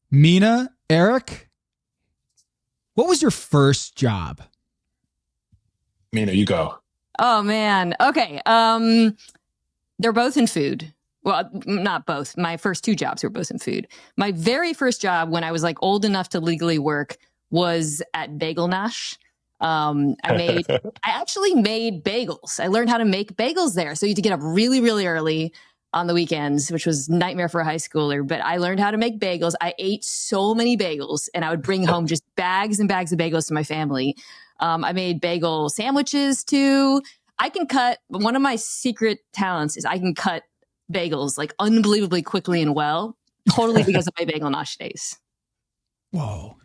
Mina, Eric, what was your first job? Mina, you go. Oh man. Okay. They're both in food. Well, not both. My first two jobs were both in food. My very first job when I was like old enough to legally work was at Bagel Nosh. I actually made bagels. I learned how to make bagels there. So you had to get up really, really early on the weekends, which was nightmare for a high schooler. But I learned how to make bagels. I ate so many bagels and I would bring home just bags and bags of bagels to my family. I made bagel sandwiches too. I can cut. One of my secret talents is I can cut bagels like unbelievably quickly and well, totally because of my Bagel Nosh days. Whoa.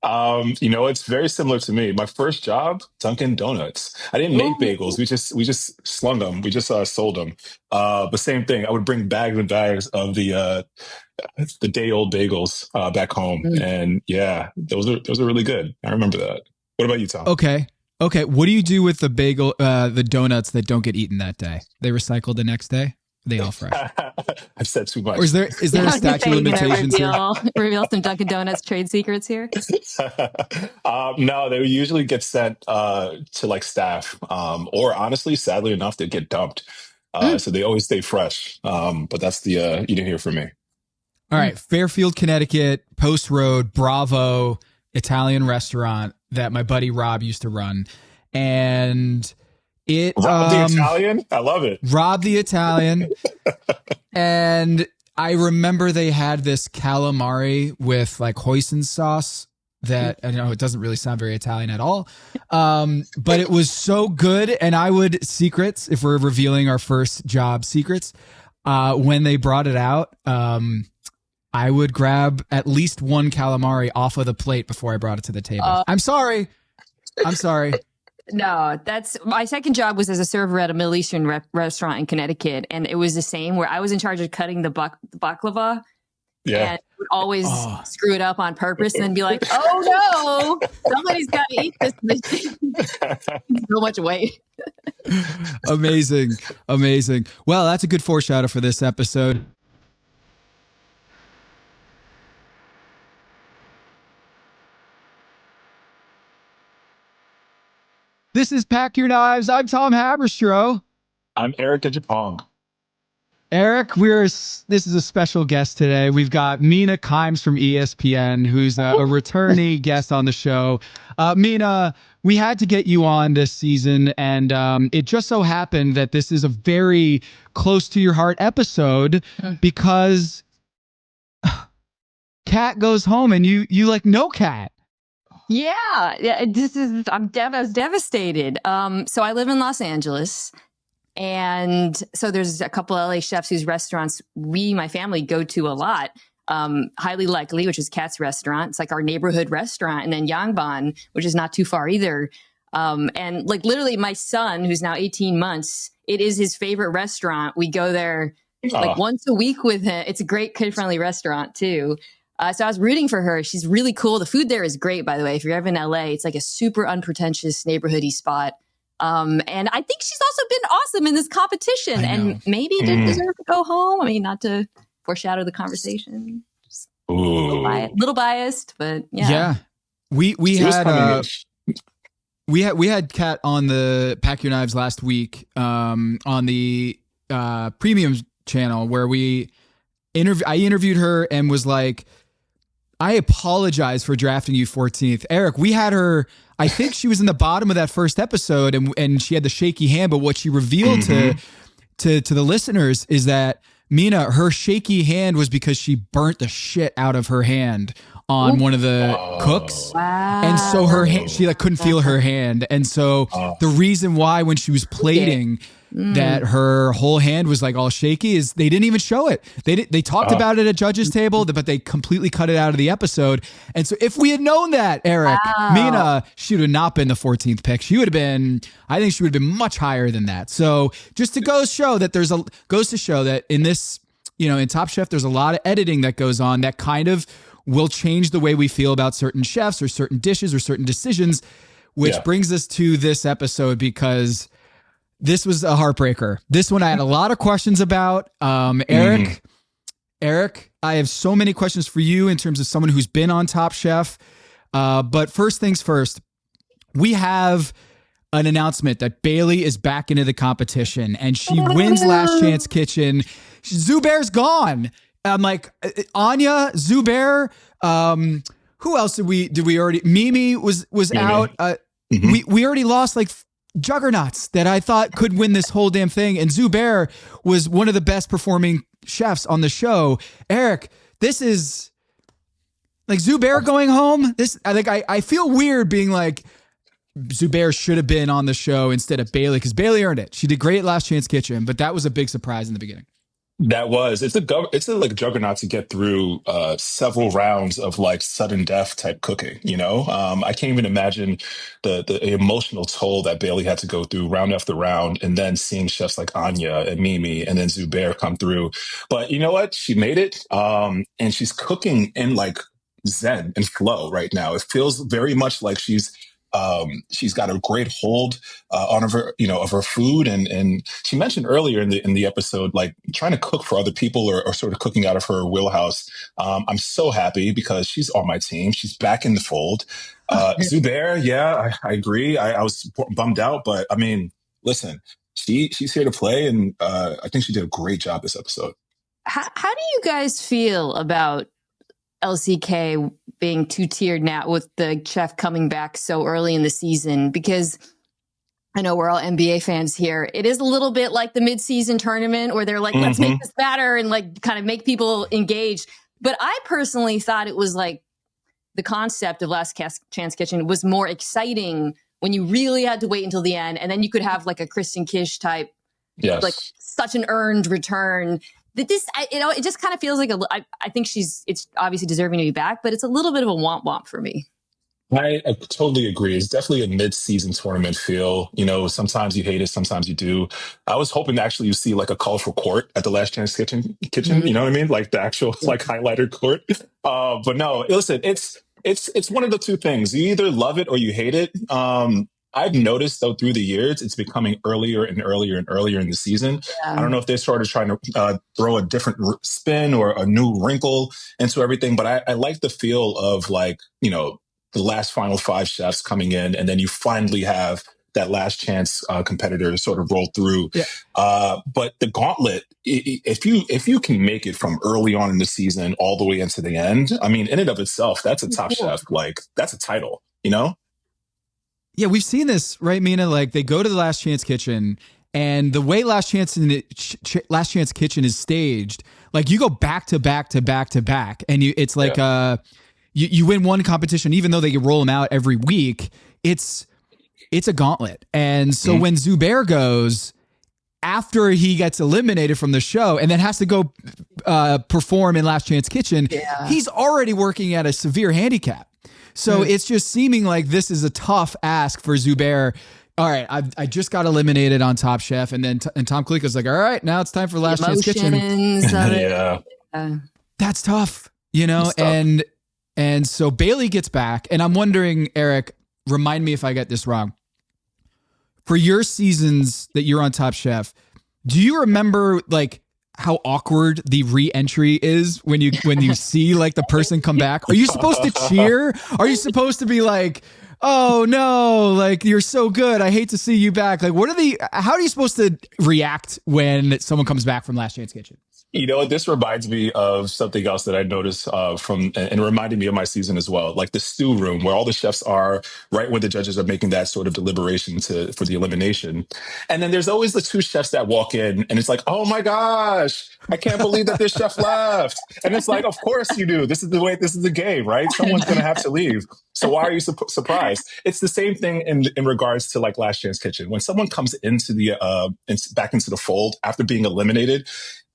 It's very similar to me. My first job, Dunkin' Donuts. I didn't make bagels. We just slung them. We just sold them. But same thing. I would bring bags and bags of the day old bagels back home, and yeah, those are really good. I remember that. What about you, Tom? Okay. What do you do with the bagel, the donuts that don't get eaten that day? They recycled the next day? They all fresh? I've said too much. Or is there a statute of limitations here? Reveal some Dunkin' Donuts trade secrets here? No, they usually get sent to like staff, or honestly, sadly enough, they get dumped. So they always stay fresh. But that's the you didn't hear from me. All right, Fairfield, Connecticut, Post Road, Bravo, Italian restaurant that my buddy Rob used to run, and Rob the Italian? I love it. Rob the Italian. And I remember they had this calamari with like hoisin sauce that, I know it doesn't really sound very Italian at all. But it was so good. And I would, secrets, if we're revealing our first job secrets, when they brought it out, I would grab at least one calamari off of the plate before I brought it to the table. I'm sorry. No, that's my second job was as a server at a Middle Eastern restaurant in Connecticut. And it was the same where I was in charge of cutting the baklava. Yeah. And would always screw it up on purpose and then be like, oh no, somebody's got to eat this machine. So much weight. Amazing. Well, that's a good foreshadow for this episode. This is Pack Your Knives. I'm Tom Haberstroh. I'm Eric Adjepong. Eric, this is a special guest today. We've got Mina Kimes from ESPN, who's a returnee guest on the show. Mina, we had to get you on this season, and it just so happened that this is a very close to your heart episode because Kat goes home and you like no Kat. Yeah. I was devastated. So I live in Los Angeles, and so there's a couple of LA chefs whose restaurants my family go to a lot. Highly Likely, which is Kat's restaurant. It's like our neighborhood restaurant. And then Yangban, which is not too far either. And like literally my son, who's now 18 months, it is his favorite restaurant. We go there like once a week with him. It's a great kid-friendly restaurant too. So I was rooting for her. She's really cool. The food there is great, by the way. If you're ever in LA, it's like a super unpretentious neighborhoody spot. And I think she's also been awesome in this competition and maybe didn't deserve to go home. I mean, not to foreshadow the conversation. Just a little biased, but yeah. Yeah. We had Kat on the Pack Your Knives last week on the premium channel where I interviewed her and was like, I apologize for drafting you 14th. Eric, we had her, I think she was in the bottom of that first episode and she had the shaky hand, but what she revealed to the listeners is that Mina, her shaky hand was because she burnt the shit out of her hand on one of the cooks. Wow. And so her hand, she like couldn't feel her hand. And so the reason why when she was plating that her whole hand was like all shaky is they didn't even show it. They talked about it at judges table, but they completely cut it out of the episode. And so if we had known that, Eric, Mina, she would have not been the 14th pick. She would have been, I think she would have been much higher than that. So just to goes to show that in this, in Top Chef, there's a lot of editing that goes on that kind of will change the way we feel about certain chefs or certain dishes or certain decisions, which brings us to this episode because this was a heartbreaker. This one I had a lot of questions about. Eric, Eric, I have so many questions for you in terms of someone who's been on Top Chef. But first things first, we have an announcement that Bailey is back into the competition and she wins Last Chance Kitchen. Zubair's gone. I'm like, Anya, Zubair, who else did we already? Mimi was out. We already lost like juggernauts that I thought could win this whole damn thing. And Zubair was one of the best performing chefs on the show. Eric, this is like Zubair going home. I feel weird being like, Zubair should have been on the show instead of Bailey, because Bailey earned it. She did great at Last Chance Kitchen, but that was a big surprise in the beginning. It's a like juggernaut to get through several rounds of like sudden death type cooking. I can't even imagine the emotional toll that Bailey had to go through round after round, and then seeing chefs like Anya and Mimi and then Zubair come through. But you know what? She made it, and she's cooking in like zen and flow right now. It feels very much like she's got a great hold on of her food, and she mentioned earlier in the episode, like trying to cook for other people or sort of cooking out of her wheelhouse. I'm so happy because she's on my team. She's back in the fold. Zubair, yeah, I agree. I was bummed out, but I mean, listen, she's here to play, and I think she did a great job this episode. How do you guys feel about LCK being two-tiered now with the chef coming back so early in the season? Because I know we're all NBA fans here. It is a little bit like the mid-season tournament where they're like, let's make this better and like kind of make people engaged. But I personally thought it was like the concept of Last Chance Kitchen was more exciting when you really had to wait until the end, and then you could have like a Kristen Kish type, like such an earned return. It just kind of feels like I think it's obviously deserving to be back, but it's a little bit of a womp for me. I totally agree. It's definitely a mid-season tournament feel. Sometimes you hate it, sometimes you do. I was hoping to actually see like a colorful court at the Last Chance Kitchen. You know what I mean? Like the actual like highlighter court. But no, listen, it's one of the two things. You either love it or you hate it. I've noticed though through the years, it's becoming earlier and earlier and earlier in the season. Yeah. I don't know if they started trying to throw a different spin or a new wrinkle into everything, but I like the feel of like, the last final 5 chefs coming in, and then you finally have that last chance competitor sort of roll through. Yeah. But the gauntlet, if you can make it from early on in the season all the way into the end, I mean, in and of itself, that's a top chef. Like that's a title, Yeah, we've seen this, right, Mina? Like they go to the Last Chance Kitchen, and the way Last Chance Kitchen is staged, like you go back to back to back to back, and it's like you win one competition, even though they roll them out every week. It's a gauntlet, and so when Zubair goes after he gets eliminated from the show, and then has to go perform in Last Chance Kitchen, he's already working at a severe handicap. So it's just seeming like this is a tough ask for Zubair. All right, I just got eliminated on Top Chef, and then Tom Kaliko's like, all right, now it's time for Last Chance Kitchen. That's tough, and so Bailey gets back, and I'm wondering, Eric, remind me if I get this wrong. For your seasons that you're on Top Chef, do you remember like how awkward the re-entry is when you see like the person come back? Are you supposed to cheer? Are you supposed to be like, oh no, like you're so good, I hate to see you back? Like how are you supposed to react when someone comes back from Last Chance Kitchen? This reminds me of something else that I noticed and reminded me of my season as well, like the stew room where all the chefs are right when the judges are making that sort of deliberation for the elimination. And then there's always the 2 chefs that walk in and it's like, oh my gosh, I can't believe that this chef left. And it's like, of course you do. This is the game, right? Someone's going to have to leave. So why are you surprised? It's the same thing in regards to like Last Chance Kitchen. When someone comes into back into the fold after being eliminated,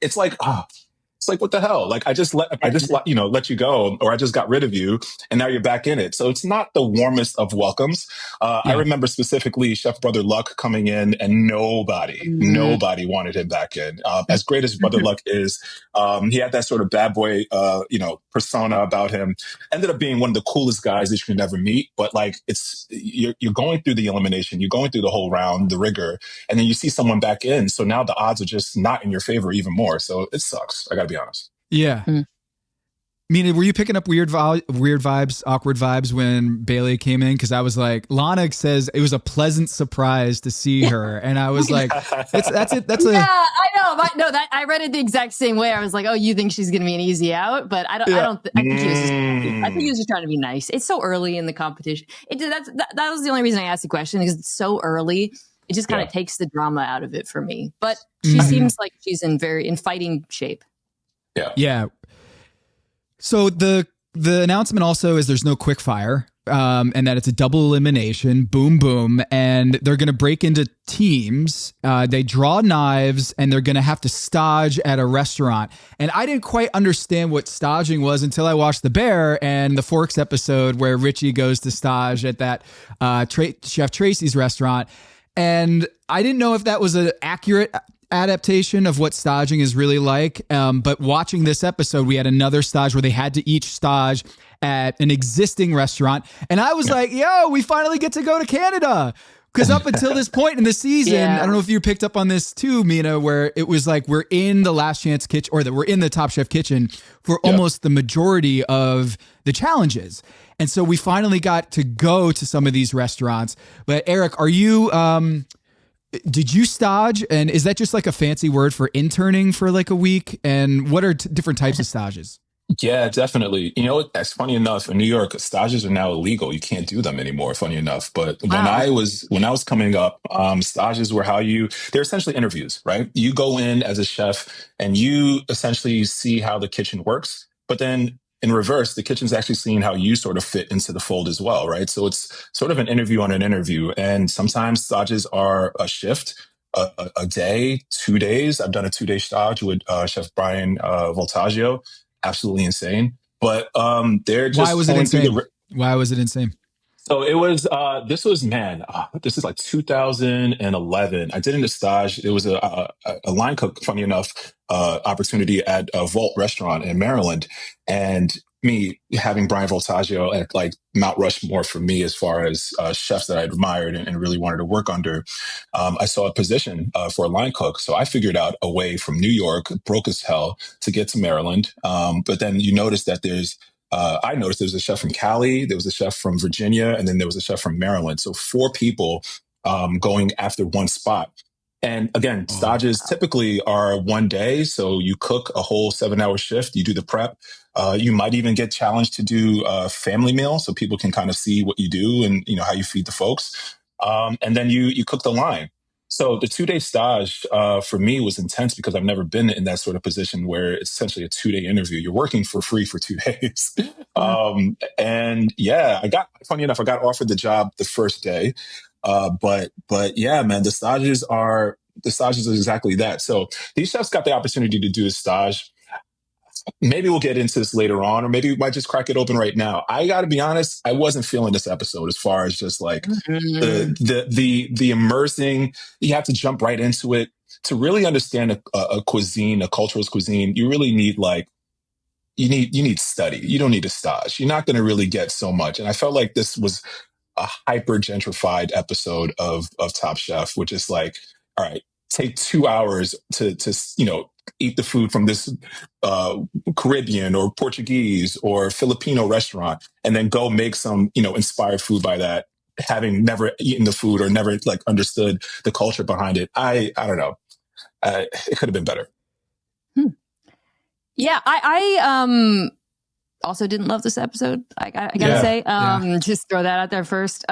it's like, it's like, what the hell? Like, I just let you go, or I just got rid of you, and now you're back in it. So it's not the warmest of welcomes. I remember specifically Chef Brother Luck coming in, and nobody wanted him back in. As great as Brother Luck is, he had that sort of bad boy, persona about him. Ended up being one of the coolest guys that you can ever meet. But like, you're going through the elimination, you're going through the whole round, the rigor, and then you see someone back in. So now the odds are just not in your favor even more. So it sucks. I got to be honest. Yeah. Mina, were you picking up weird vibes, awkward vibes when Bailey came in? Because I was like, Lana says it was a pleasant surprise to see her, and I was like, that's it. Yeah, I know. No, that I read it the exact same way. I was like, oh, you think she's going to be an easy out? But I think he was just. I think he was just trying to be nice. It's so early in the competition. That was the only reason I asked the question, because it's so early. It just kind of takes the drama out of it for me. But she seems like she's in fighting shape. Yeah. Yeah. So the announcement also is there's no quick fire, and that it's a double elimination, boom, boom, and they're going to break into teams. They draw knives, and they're going to have to stage at a restaurant. And I didn't quite understand what staging was until I watched The Bear and the Forks episode where Richie goes to stage at that Chef Tracy's restaurant. And I didn't know if that was an accurate adaptation of what staging is really like. But watching this episode, we had another stage where they had to each stage at an existing restaurant. And I was like, yo, we finally get to go to Canada. Because up until this point in the season, I don't know if you picked up on this too, Mina, where it was like we're in the Last Chance kitchen, or that we're in the Top Chef kitchen for almost the majority of the challenges. And so we finally got to go to some of these restaurants. But Eric, are you... did you stage? And is that just like a fancy word for interning for like a week? And what are different types of stages? Yeah, definitely. You know, that's funny enough. In New York, stages are now illegal. You can't do them anymore, funny enough. But when I was coming up, stages were they're essentially interviews, right? You go in as a chef and you essentially see how the kitchen works. But then in reverse, the kitchen's actually seeing how you sort of fit into the fold as well, right? So it's sort of an interview on an interview. And sometimes stages are a shift, a day, 2 days. I've done a 2-day stage with Chef Brian Voltaggio. Absolutely insane. But they're just... Why was it insane? Why was it insane? So it was, this is like 2011. I did in a stage. It was a line cook, funny enough, opportunity at a Vault restaurant in Maryland. And me having Brian Voltaggio at like Mount Rushmore for me, as far as chefs that I admired and really wanted to work under, I saw a position for a line cook. So I figured out a way from New York, broke as hell, to get to Maryland. But then you notice that I noticed there was a chef from Cali, there was a chef from Virginia, and then there was a chef from Maryland. So 4 people going after one spot. And again, stages typically are 1 day. So you cook a whole 7-hour shift. You do the prep. You might even get challenged to do a family meal so people can kind of see what you do and, you know, how you feed the folks. And then you cook the line. So the 2-day stage for me was intense because I've never been in that sort of position where it's essentially a 2-day interview. You're working for free for 2 days. And yeah, funny enough, I got offered the job the first day. But yeah, man, the stages are exactly that. So these chefs got the opportunity to do a stage. Maybe we'll get into this later on, or maybe we might just crack it open right now. I got to be honest, I wasn't feeling this episode as far as just like the immersing. You have to jump right into it to really understand a cuisine, a cultural cuisine. You really need you need study. You don't need a stage. You're not going to really get so much. And I felt like this was a hyper gentrified episode of Top Chef, which is like, all right, take 2 hours to eat the food from this Caribbean or Portuguese or Filipino restaurant, and then go make some, inspired food by that, having never eaten the food or never understood the culture behind it. I don't know. It could have been better. Yeah, I also didn't love this episode. I gotta say, just throw that out there first.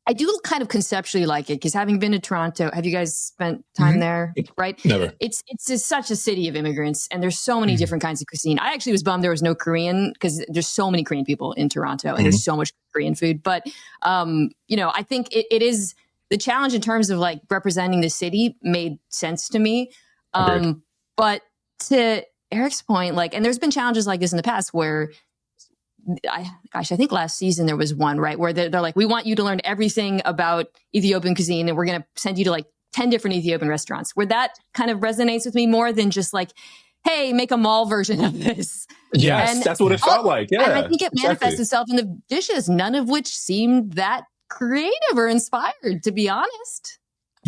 I do kind of conceptually like it because having been to Toronto, have you guys spent time there? Right? Never. It's such a city of immigrants, and there's so many different kinds of cuisine. I actually was bummed there was no Korean because there's so many Korean people in Toronto, and there's so much Korean food. But I think it is the challenge in terms of like representing the city made sense to me. But to Eric's point, and there's been challenges like this in the past where. I think last season there was one, right, where they're like, we want you to learn everything about Ethiopian cuisine and we're going to send you to 10 different Ethiopian restaurants, where that kind of resonates with me more than just hey, make a mall version of this. Yes, that's what it felt like. Yeah, and I think it manifests itself in the dishes, none of which seemed that creative or inspired, to be honest.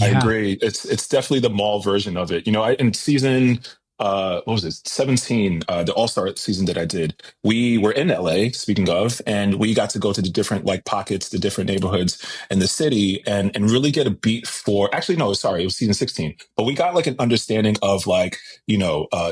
I agree. It's definitely the mall version of it. In season what was it, 17, the All-Star season that I did, we were in LA, speaking of, and we got to go to the different like pockets, the different neighborhoods in the city and really get a beat for, actually, no, sorry, it was season 16, but we got like an understanding of like,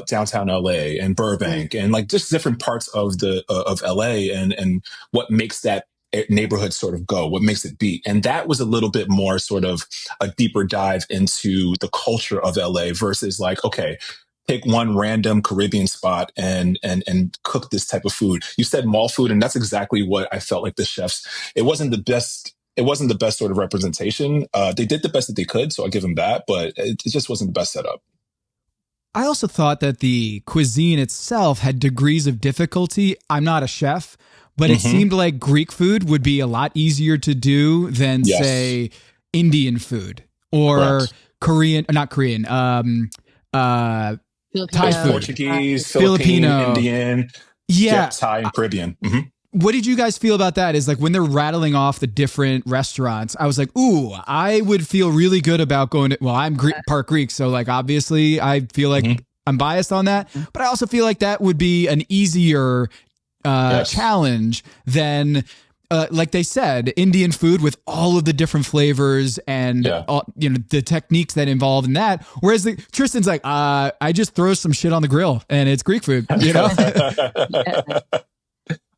downtown LA and Burbank and like just different parts of of LA and what makes that neighborhood sort of go, what makes it beat. And that was a little bit more sort of a deeper dive into the culture of LA versus like, okay, pick one random Caribbean spot and cook this type of food. You said mall food, and that's exactly what I felt like the chefs. It wasn't the best. It wasn't the best sort of representation. They did the best that they could, so I'll give them that. But it just wasn't the best setup. I also thought that the cuisine itself had degrees of difficulty. I'm not a chef, but it seemed like Greek food would be a lot easier to do than, say, Indian food or Korean, not Korean, Thai food. Portuguese, Filipino, Indian, Thai, and Caribbean. What did you guys feel about that? Is like when they're rattling off the different restaurants, I was like, ooh, I would feel really good about going to, well, I'm part Greek. So like, obviously I feel like I'm biased on that, but I also feel like that would be an easier challenge than, like they said, Indian food with all of the different flavors and all, the techniques that involve in that. Whereas Tristan's like, I just throw some shit on the grill and it's Greek food,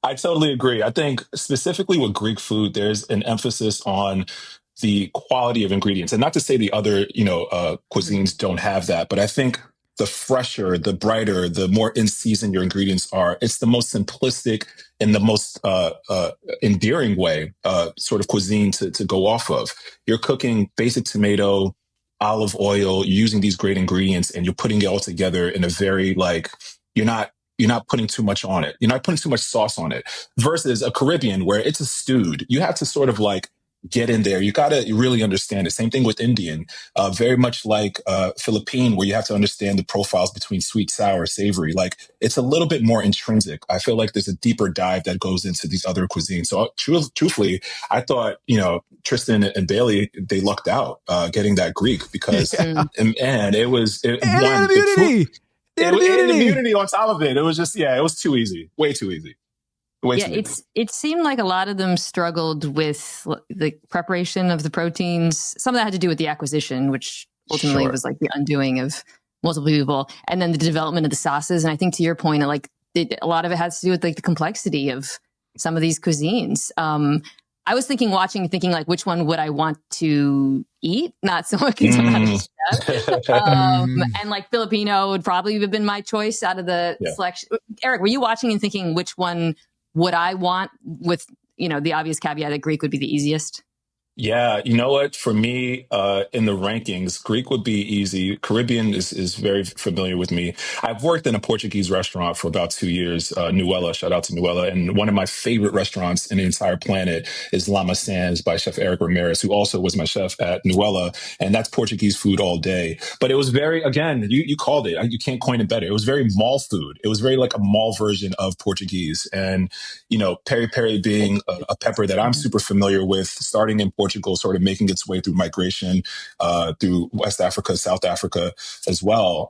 I totally agree. I think specifically with Greek food, there's an emphasis on the quality of ingredients, and not to say the other, cuisines don't have that, but I think the fresher, the brighter, the more in season your ingredients are, it's the most simplistic and the most endearing way, sort of cuisine to go off of. You're cooking basic tomato, olive oil, you're using these great ingredients, and you're putting it all together in a very like you're not putting too much on it. You're not putting too much sauce on it versus a Caribbean where it's a stewed. You have to sort of like get in there. You got to really understand it. Same thing with Indian, very much like Philippine, where you have to understand the profiles between sweet, sour, savory. Like it's a little bit more intrinsic. I feel like there's a deeper dive that goes into these other cuisines. So truthfully, I thought, Tristan and Bailey, they lucked out getting that Greek because, and it was immunity on top of it. It was just, it was too easy. Way too easy. It seemed like a lot of them struggled with the preparation of the proteins. Some of that had to do with the acquisition, which ultimately was like the undoing of multiple people, and then the development of the sauces. And I think to your point, a lot of it has to do with like the complexity of some of these cuisines. I was thinking like, which one would I want to eat? Not so much because I'm not a chef. And like Filipino would probably have been my choice out of the selection. Eric, were you watching and thinking which one would I want with, the obvious caveat that Greek would be the easiest? Yeah, you know what? For me, in the rankings, Greek would be easy. Caribbean is very familiar with me. I've worked in a Portuguese restaurant for about 2 years, Nuella, shout out to Nuella. And one of my favorite restaurants in the entire planet is Lama Sands by Chef Eric Ramirez, who also was my chef at Nuella. And that's Portuguese food all day. But it was very, again, you called it, you can't coin it better. It was very mall food. It was very like a mall version of Portuguese. And, peri peri being a pepper that I'm super familiar with, starting in Portugal, sort of making its way through migration through West Africa, South Africa as well.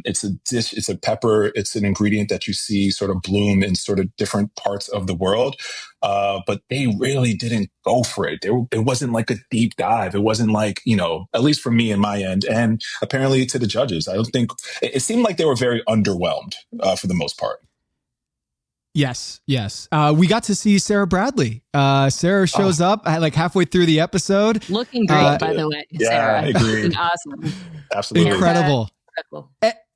It's a dish, it's a pepper, it's an ingredient that you see sort of bloom in sort of different parts of the world. But they really didn't go for it. It wasn't like a deep dive. It wasn't like, at least for me and my end, and apparently to the judges, I don't think it seemed like they were very underwhelmed for the most part. Yes. We got to see Sara Bradley. Sara shows up like halfway through the episode. Looking great, by the way. Yeah, Sara. I agree. Awesome. Absolutely. Incredible.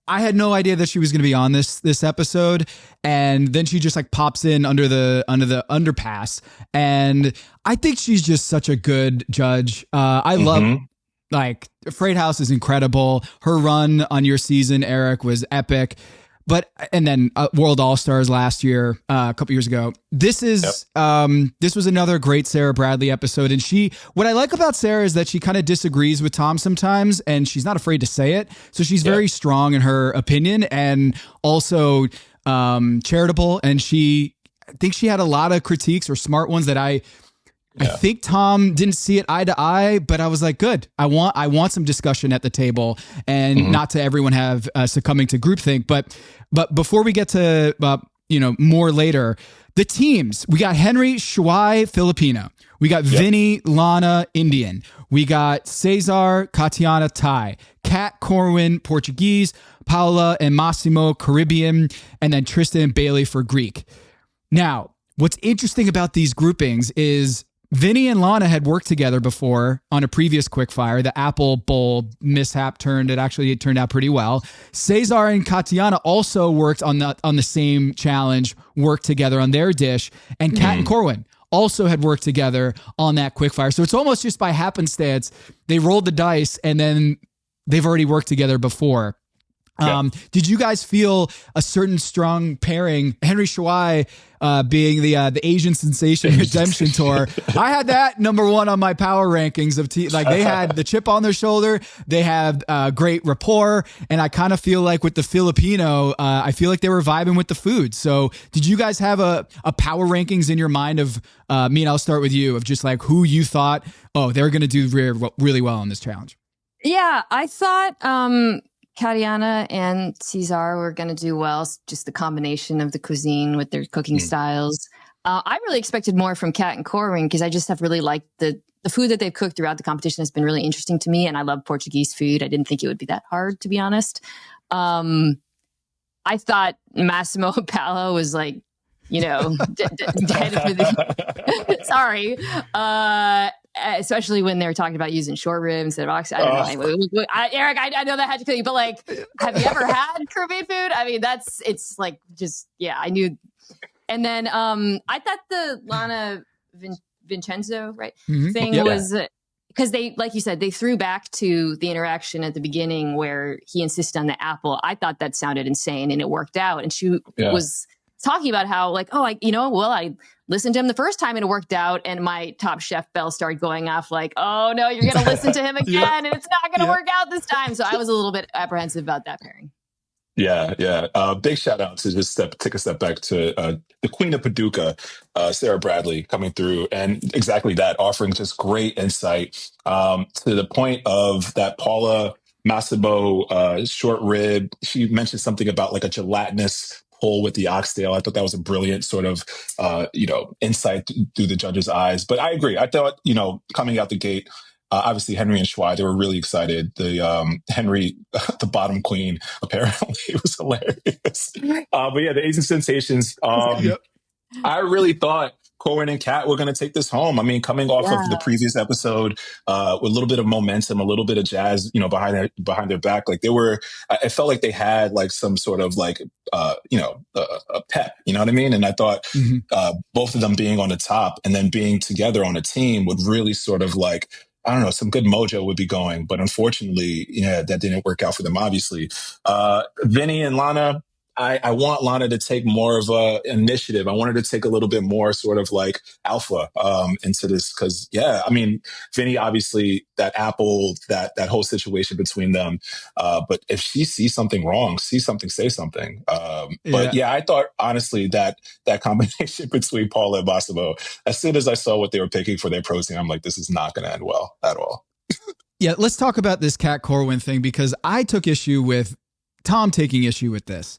I had no idea that she was going to be on this episode, and then she just like pops in under the underpass, and I think she's just such a good judge. I love like Freight House is incredible. Her run on your season, Eric, was epic. But, and then World All-Stars last year, a couple years ago. This is, this was another great Sara Bradley episode. And what I like about Sara is that she kind of disagrees with Tom sometimes, and she's not afraid to say it. So she's very strong in her opinion and also charitable. And I think she had a lot of critiques or smart ones that I I think Tom didn't see it eye to eye, but I was like, good. I want some discussion at the table, and not to everyone have succumbing to groupthink. But before we get to more later, the teams, we got Henry Shuai Filipino, we got Vinny Lana Indian, we got Cesar Katiana Thai, Kat Corwin Portuguese, Paula and Massimo Caribbean, and then Tristan and Bailey for Greek. Now, what's interesting about these groupings is Vinny and Lana had worked together before on a previous quickfire. The Apple Bowl mishap turned out pretty well. Cesar and Katiana also worked on the same challenge, worked together on their dish, and Kat and Corwin also had worked together on that quickfire. So it's almost just by happenstance they rolled the dice, and then they've already worked together before. Did you guys feel a certain strong pairing? Henry Shuai being the Asian Sensation Redemption Tour. I had that number one on my power rankings of they had the chip on their shoulder. They have great rapport, and I kind of feel like with the Filipino, I feel like they were vibing with the food. So did you guys have a power rankings in your mind of Mina, I'll start with you, of just like who you thought, they're going to do really well on this challenge? Yeah, I thought Katiana and Cesar were going to do well. Just the combination of the cuisine with their cooking styles. I really expected more from Kat and Corwin because I just have really liked the food that they've cooked throughout the competition has been really interesting to me. And I love Portuguese food. I didn't think it would be that hard, to be honest. I thought Massimo Paolo was like, dead for the sorry. Especially when they were talking about using short ribs instead of ox. I don't know. Eric, I know that had to kill you, but like, have you ever had Caribbean food? I mean, it's like I knew. And then I thought the Lana Vincenzo thing was because they, like you said, they threw back to the interaction at the beginning where he insisted on the apple. I thought that sounded insane, and it worked out. And she was talking about how like, I listened to him the first time and it worked out, and my Top Chef bell started going off like, oh no, you're going to listen to him again and it's not going to work out this time. So I was a little bit apprehensive about that pairing. Big shout out to take a step back to the Queen of Paducah, Sara Bradley, coming through, and exactly that, offering just great insight to the point of that Paula Massimo short rib. She mentioned something about like a gelatinous pull with the oxtail. I thought that was a brilliant sort of, insight through the judge's eyes. But I agree. I thought, coming out the gate, obviously Henry and Shuai, they were really excited. The Henry, the bottom queen, apparently it was hilarious. But yeah, the Asian sensations. I really thought Corwin and Kat were going to take this home. I mean, coming off of the previous episode, with a little bit of momentum, a little bit of jazz, behind their back, like it felt like they had like some sort of like, a pep, you know what I mean? And I thought, both of them being on the top and then being together on a team would really sort of like, I don't know, some good mojo would be going. But unfortunately, that didn't work out for them, obviously. Vinny and Lana, I want Lana to take more of a initiative. I want her to take a little bit more sort of like alpha into this. Cause Vinny, obviously that apple, that whole situation between them. But if she sees something wrong, say something. But I thought honestly that combination between Paula and Massimo, as soon as I saw what they were picking for their protein, I'm like, this is not going to end well at all. Yeah. Let's talk about this Kat Corwin thing, because I took issue with Tom taking issue with this.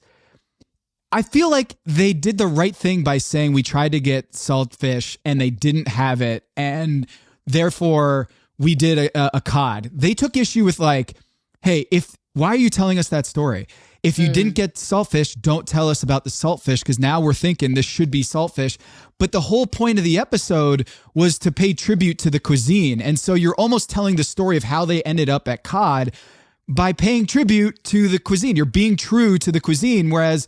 I feel like they did the right thing by saying we tried to get saltfish and they didn't have it, and therefore we did a cod. They took issue with like, hey, why are you telling us that story? If you didn't get saltfish, don't tell us about the saltfish, because now we're thinking this should be saltfish. But the whole point of the episode was to pay tribute to the cuisine. And so you're almost telling the story of how they ended up at cod by paying tribute to the cuisine. You're being true to the cuisine, whereas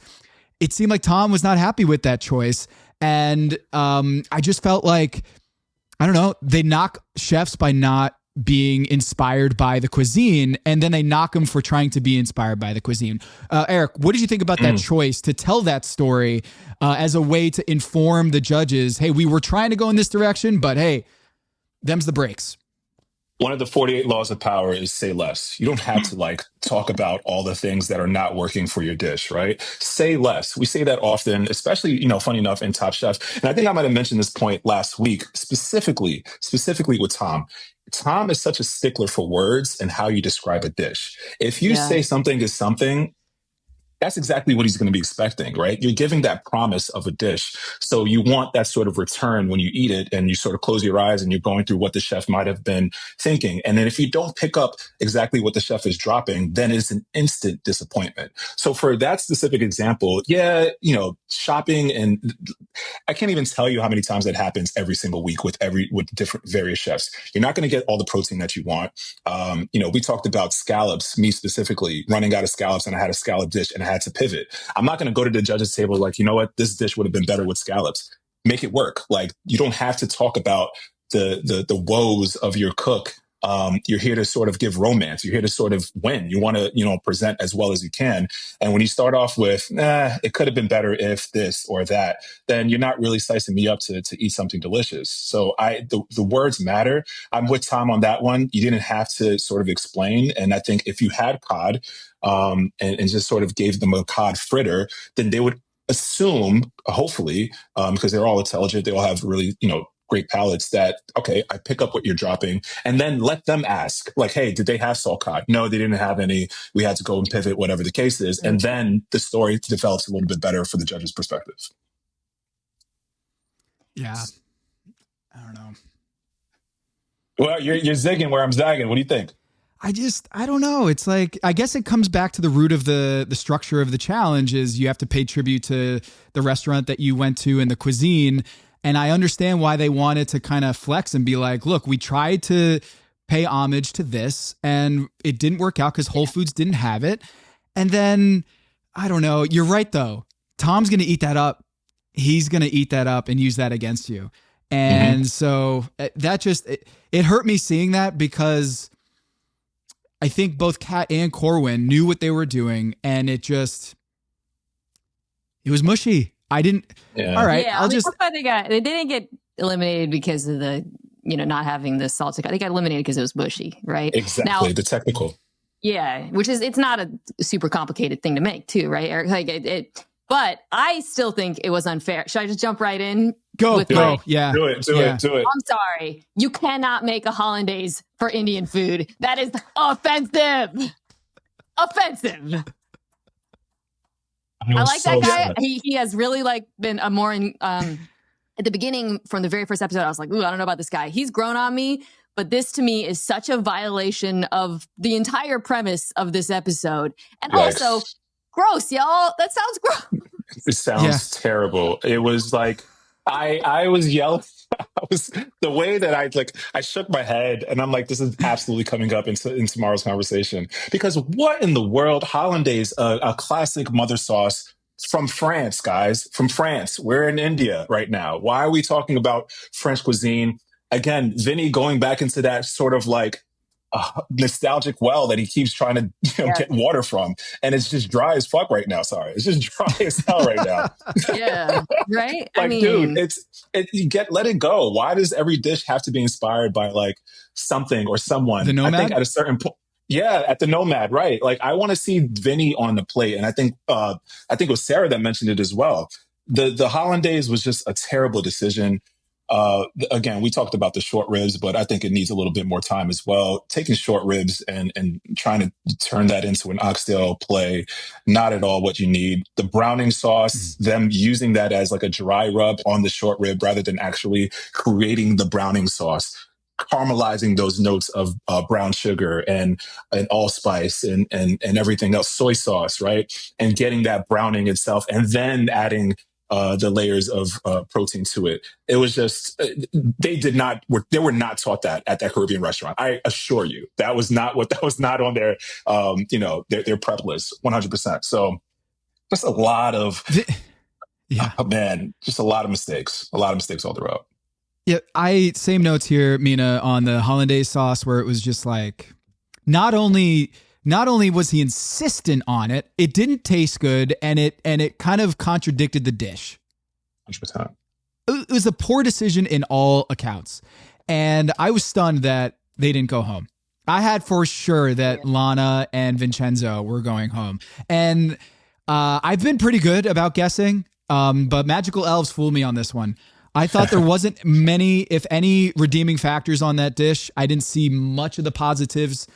it seemed like Tom was not happy with that choice. And I just felt like, I don't know, they knock chefs by not being inspired by the cuisine, and then they knock them for trying to be inspired by the cuisine. Eric, what did you think about that choice to tell that story as a way to inform the judges, hey, we were trying to go in this direction, but hey, them's the breaks? One of the 48 laws of power is say less. You don't have to like talk about all the things that are not working for your dish, right? Say less. We say that often, especially, funny enough in Top Chef. And I think I might have mentioned this point last week, specifically with Tom. Tom is such a stickler for words and how you describe a dish. If you say something is something, that's exactly what he's going to be expecting, right? You're giving that promise of a dish. So you want that sort of return when you eat it and you sort of close your eyes and you're going through what the chef might have been thinking. And then if you don't pick up exactly what the chef is dropping, then it's an instant disappointment. So for that specific example, shopping, and I can't even tell you how many times that happens every single week with different various chefs. You're not going to get all the protein that you want. We talked about scallops, me specifically, running out of scallops, and I had a scallop dish and I had to pivot. I'm not going to go to the judges table like, you know what, this dish would have been better with scallops. Make it work. Like, you don't have to talk about the woes of your cook. You're here to sort of give romance. You're here to sort of win. You want to, present as well as you can. And when you start off with, it could have been better if this or that, then you're not really slicing me up to eat something delicious. So the words matter. I'm with Tom on that one. You didn't have to sort of explain. And I think if you had cod, and just sort of gave them a cod fritter, then they would assume, hopefully, because they're all intelligent, they all have really, great palates, that, okay, I pick up what you're dropping, and then let them ask, like, hey, did they have salt cod? No, they didn't have any. We had to go and pivot, whatever the case is. And then the story develops a little bit better for the judge's perspective. Yeah. I don't know. Well, you're zigging where I'm zagging. What do you think? I don't know. It's like, I guess it comes back to the root of the structure of the challenge is you have to pay tribute to the restaurant that you went to and the cuisine. And I understand why they wanted to kind of flex and be like, look, we tried to pay homage to this and it didn't work out because Whole Foods didn't have it. And then, I don't know. You're right, though. Tom's going to eat that up. He's going to eat that up and use that against you. And so that just, it hurt me seeing that because I think both Kat and Corwin knew what they were doing, and it was mushy. I didn't. Yeah. All right. Yeah, that's why they didn't get eliminated because of the, not having the salted. They got eliminated because it was mushy, right? Exactly. Now, the technical. Yeah, it's not a super complicated thing to make, too, right, Eric? Like but I still think it was unfair. Should I just jump right in? Go. Yeah. Do it. I'm sorry. You cannot make a hollandaise for Indian food. That is offensive. I like that guy. He has really been a more at the beginning from the very first episode. I was like, ooh, I don't know about this guy. He's grown on me, but this to me is such a violation of the entire premise of this episode. And also gross, y'all. That sounds gross. It sounds terrible. It was like, I was yelling. The way that I shook my head and I'm like, this is absolutely coming up in tomorrow's conversation, because what in the world? Hollandaise, a classic mother sauce from France, guys, from France. We're in India right now. Why are we talking about French cuisine? Again, Vinny going back into that sort of nostalgic well that he keeps trying to get water from, and it's just dry as fuck right now. Sorry, it's just dry as hell right now. Yeah, right. Dude, let it go. Why does every dish have to be inspired by something or someone? The Nomad? I think at a certain point. Yeah, at the Nomad, right? I want to see Vinny on the plate, and I think it was Sarah that mentioned it as well. The Hollandaise was just a terrible decision. Again, we talked about the short ribs, but I think it needs a little bit more time as well. Taking short ribs and trying to turn that into an oxtail play, not at all what you need. The browning sauce, them using that as a dry rub on the short rib rather than actually creating the browning sauce, caramelizing those notes of brown sugar and allspice and everything else, soy sauce, right? And getting that browning itself and then adding the layers of protein to it. It was just, they were not taught that at that Caribbean restaurant. I assure you, that was not on their, their prep list, 100%. So just a lot of, just a lot of mistakes all throughout. Yeah. Same notes here, Mina, on the Hollandaise sauce, where it was just not only was he insistent on it, it didn't taste good, and it kind of contradicted the dish. 100%. It was a poor decision in all accounts. And I was stunned that they didn't go home. I had for sure that Lana and Vincenzo were going home. And I've been pretty good about guessing, but Magical Elves fooled me on this one. I thought there wasn't many, if any, redeeming factors on that dish. I didn't see much of the positives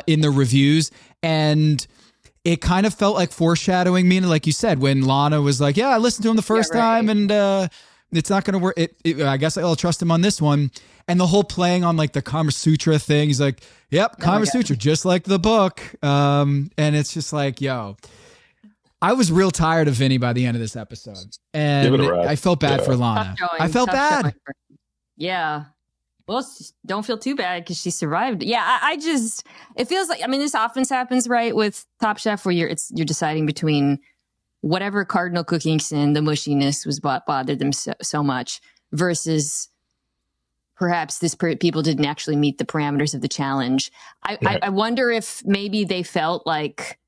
in the reviews. And it kind of felt like foreshadowing, Mina, like you said, when Lana was like, yeah, I listened to him the first time and it's not going to work. I guess I'll trust him on this one. And the whole playing on like the Kama Sutra thing. He's like, yep, Kama Sutra, just like the book. And it's just like, yo, I was real tired of Vinny by the end of this episode. And I felt bad for Lana. I felt bad. Yeah. Well, don't feel too bad because she survived. Yeah, it feels like, I mean, this often happens, right, with Top Chef where you're deciding between whatever cardinal cooking sin, the mushiness was what bothered them so much versus perhaps people didn't actually meet the parameters of the challenge. I wonder if maybe they felt like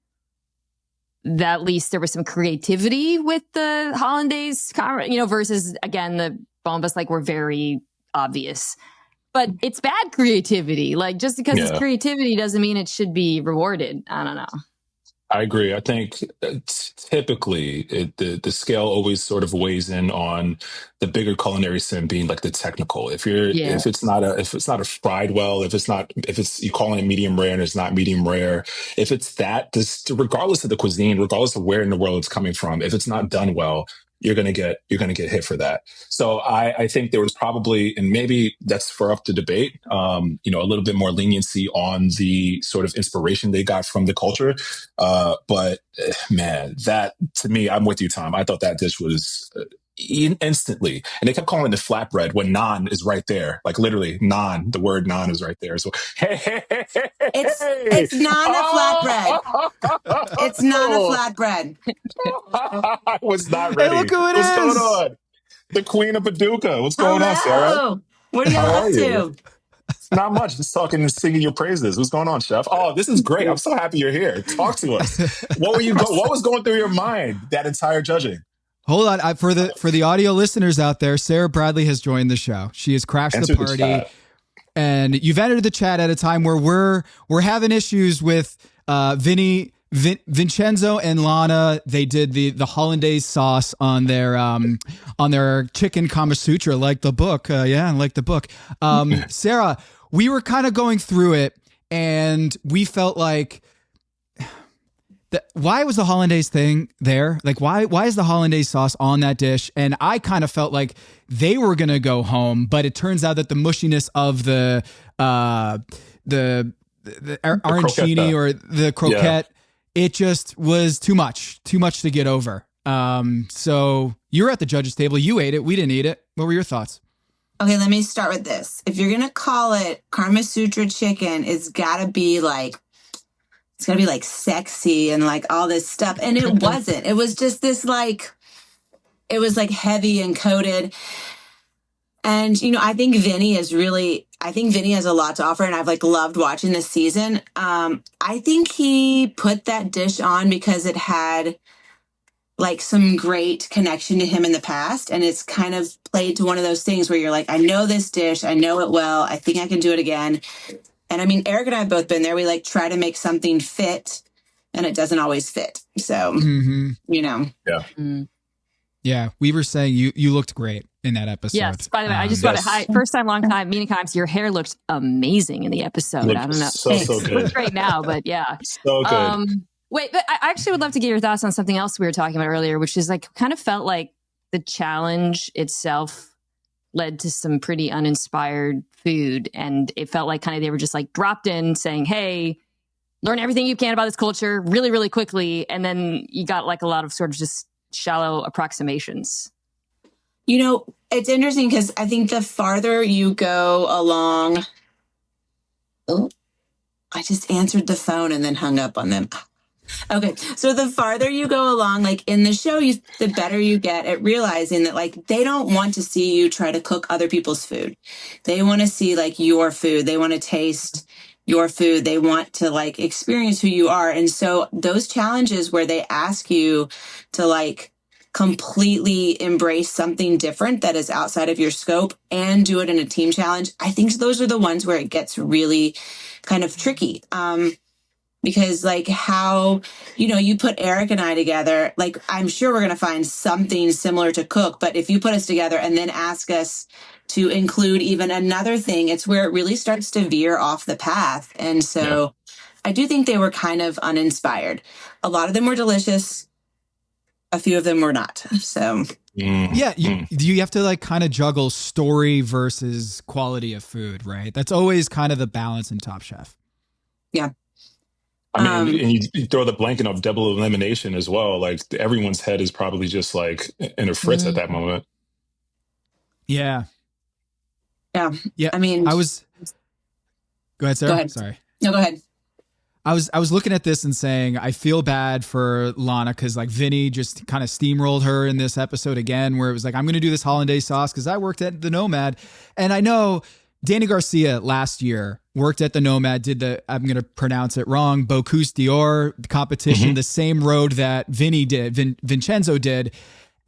that at least there was some creativity with the Hollandaise, versus, again, the bombas were very obvious. But it's bad creativity. Like, just because it's creativity doesn't mean it should be rewarded. I don't know. I agree. I think typically the scale always sort of weighs in on the bigger culinary sin being like the technical. If it's not a fried well, if it's you calling it medium rare and it's not medium rare, if it's regardless of the cuisine, regardless of where in the world it's coming from, if it's not done well, you're gonna get hit for that. So I think there was probably, and maybe that's for up to debate, a little bit more leniency on the sort of inspiration they got from the culture. But man, that to me, I'm with you, Tom. I thought that dish was instantly, and they kept calling it flatbread when naan is right there. Like literally, naan. The word naan is right there. So it's not a flatbread. It's not a flatbread. I was not ready. Hey, look who it What's is. going on? The Queen of Paducah. What's going on, Sarah? What are you up to? Not much. Just talking and singing your praises. What's going on, Chef? Oh, this is great. I'm so happy you're here. Talk to us. What was going through your mind that entire judging? Hold on. For the audio listeners out there, Sara Bradley has joined the show. She has crashed the party. And you've entered the chat at a time where we're having issues with Vincenzo and Lana. They did the Hollandaise sauce on their chicken Kama Sutra, like the book. Like the book. Sarah, we were kind of going through it, and we felt like, why was the Hollandaise thing there? Like, why is the Hollandaise sauce on that dish? And I kind of felt like they were going to go home, but it turns out that the mushiness of the arancini or the croquette, it just was too much to get over. So you're at the judges' table. You ate it. We didn't eat it. What were your thoughts? Okay, let me start with this. If you're going to call it Kama Sutra chicken, it's got to be like sexy and like all this stuff. And it wasn't. It was just this it was like heavy and coated. And, I think Vinny has a lot to offer, and I've loved watching this season. I think he put that dish on because it had some great connection to him in the past. And it's kind of played to one of those things where you're like, I know this dish. I know it well. I think I can do it again. And I mean, Eric and I have both been there. We try to make something fit, and it doesn't always fit. So, Yeah. Yeah. We were saying you looked great in that episode. Yes. By the way, I just got it. First time, long time. Mina Kimes, your hair looked amazing in the episode. I don't know. So good. It looks great now, but yeah. So good. Wait, but I actually would love to get your thoughts on something else we were talking about earlier, which is kind of felt like the challenge itself led to some pretty uninspired food. And it felt like kind of they were just dropped in saying, hey, learn everything you can about this culture really, really quickly. And then you got a lot of sort of just shallow approximations. It's interesting because I think the farther you go along, I just answered the phone and then hung up on them. Okay, so the farther you go along, in the show, the better you get at realizing that, they don't want to see you try to cook other people's food. They want to see, your food. They want to taste your food. They want to, experience who you are. And so those challenges where they ask you to, completely embrace something different that is outside of your scope and do it in a team challenge, I think those are the ones where it gets really kind of tricky. Because like how, you put Eric and I together, like I'm sure we're going to find something similar to cook, but if you put us together and then ask us to include even another thing, it's where it really starts to veer off the path. And so I do think they were kind of uninspired. A lot of them were delicious. A few of them were not. So yeah, you have to like kind of juggle story versus quality of food, right? That's always kind of the balance in Top Chef. Yeah. I mean, and you throw the blanket of double elimination as well. Like everyone's head is probably just like in a fritz at that moment. Yeah. Yeah. Yeah. I mean, go ahead, Sarah. Go ahead. Sorry. No, go ahead. I was looking at this and saying, I feel bad for Lana because like Vinny just kind of steamrolled her in this episode again, where it was like, I'm going to do this hollandaise sauce because I worked at the Nomad. And I know Danny Garcia last year worked at the Nomad, did I'm going to pronounce it wrong, Bocuse d'Or competition, the same road that Vinny did, Vincenzo did.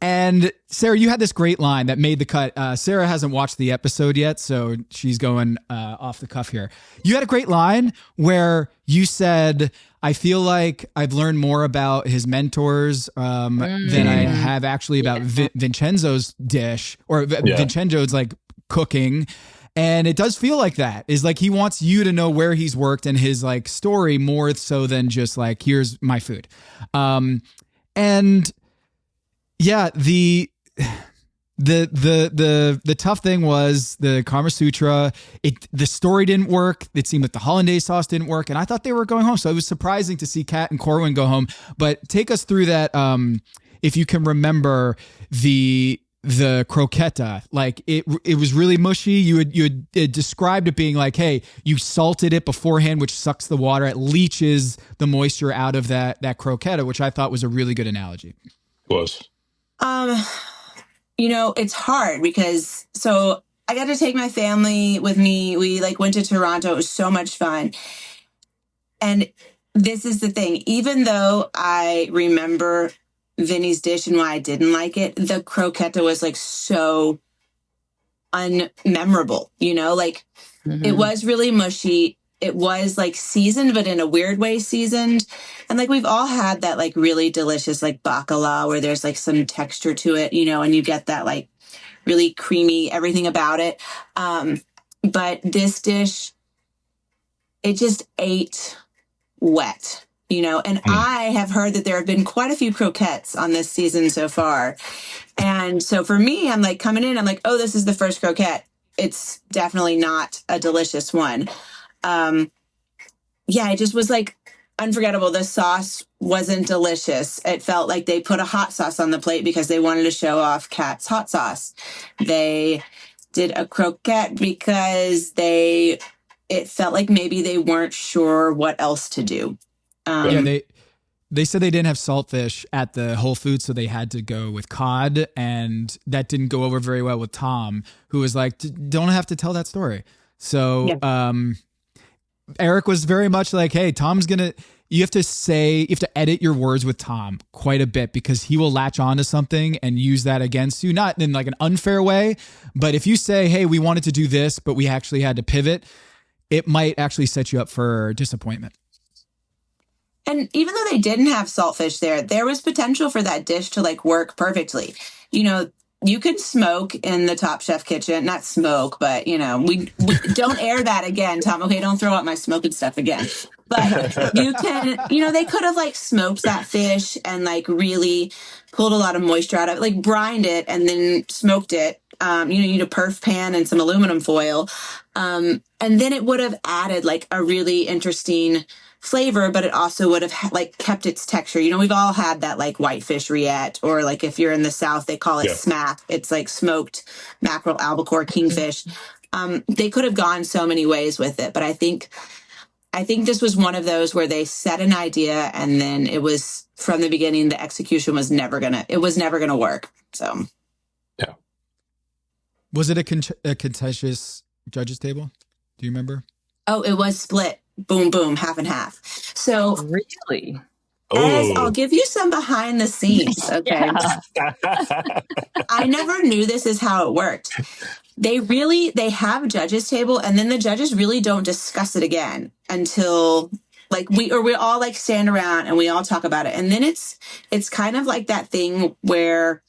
And Sarah, you had this great line that made the cut. Sarah hasn't watched the episode yet, so she's going off the cuff here. You had a great line where you said, I feel like I've learned more about his mentors than I have actually about Vincenzo's dish or Vincenzo's like cooking. And it does feel like that is like he wants you to know where he's worked and his like story more so than just like, here's my food. And yeah, the tough thing was the Kama Sutra. The story didn't work. It seemed like the hollandaise sauce didn't work, and I thought they were going home. So it was surprising to see Kat and Corwin go home. But take us through that, if you can remember the croqueta. Like it was really mushy. You had described it being like, hey, you salted it beforehand, which sucks the water. It leaches the moisture out of that croqueta, which I thought was a really good analogy. It was. It's hard because so I got to take my family with me. We like went to Toronto. It was so much fun. And this is the thing, even though I remember Vinny's dish and why I didn't like it, the croqueta was like so unmemorable, like it was really mushy. It was like seasoned, but in a weird way seasoned. And like, we've all had that like really delicious, like bacala where there's like some texture to it, and you get that like really creamy, everything about it. But this dish, it just ate wet, and I have heard that there have been quite a few croquettes on this season so far. And so for me, I'm like coming in, I'm like, oh, this is the first croquette. It's definitely not a delicious one. It just was like unforgettable. The sauce wasn't delicious. It felt like they put a hot sauce on the plate because they wanted to show off Kat's hot sauce. They did a croquette because it felt like maybe they weren't sure what else to do. They said they didn't have saltfish at the Whole Foods, so they had to go with cod, and that didn't go over very well with Tom, who was like, don't have to tell that story. So, Eric was very much like, hey, you have to edit your words with Tom quite a bit because he will latch onto something and use that against you, not in like an unfair way. But if you say, hey, we wanted to do this, but we actually had to pivot, it might actually set you up for disappointment. And even though they didn't have saltfish there was potential for that dish to like work perfectly. You can smoke in the Top Chef kitchen, not smoke, but we don't air that again, Tom. Okay, don't throw out my smoking stuff again. But you can, they could have like smoked that fish and like really pulled a lot of moisture out of it, like brined it and then smoked it. You need a perf pan and some aluminum foil. And then it would have added like a really interesting flavor, but it also would have like kept its texture. We've all had that like whitefish rillette, or like if you're in the South, they call it smack. It's like smoked mackerel, albacore, kingfish. They could have gone so many ways with it, but I think this was one of those where they set an idea and then it was from the beginning, the execution was never gonna work. So, yeah. Was it a contentious judges table? Do you remember? Oh, it was split. Boom, boom, half and half. So really? As I'll Oh. give you some behind the scenes, okay? Yeah. I never knew this is how it worked. They have a judges table, and then the judges really don't discuss it again until like we all like stand around and we all talk about it. And then it's kind of like that thing where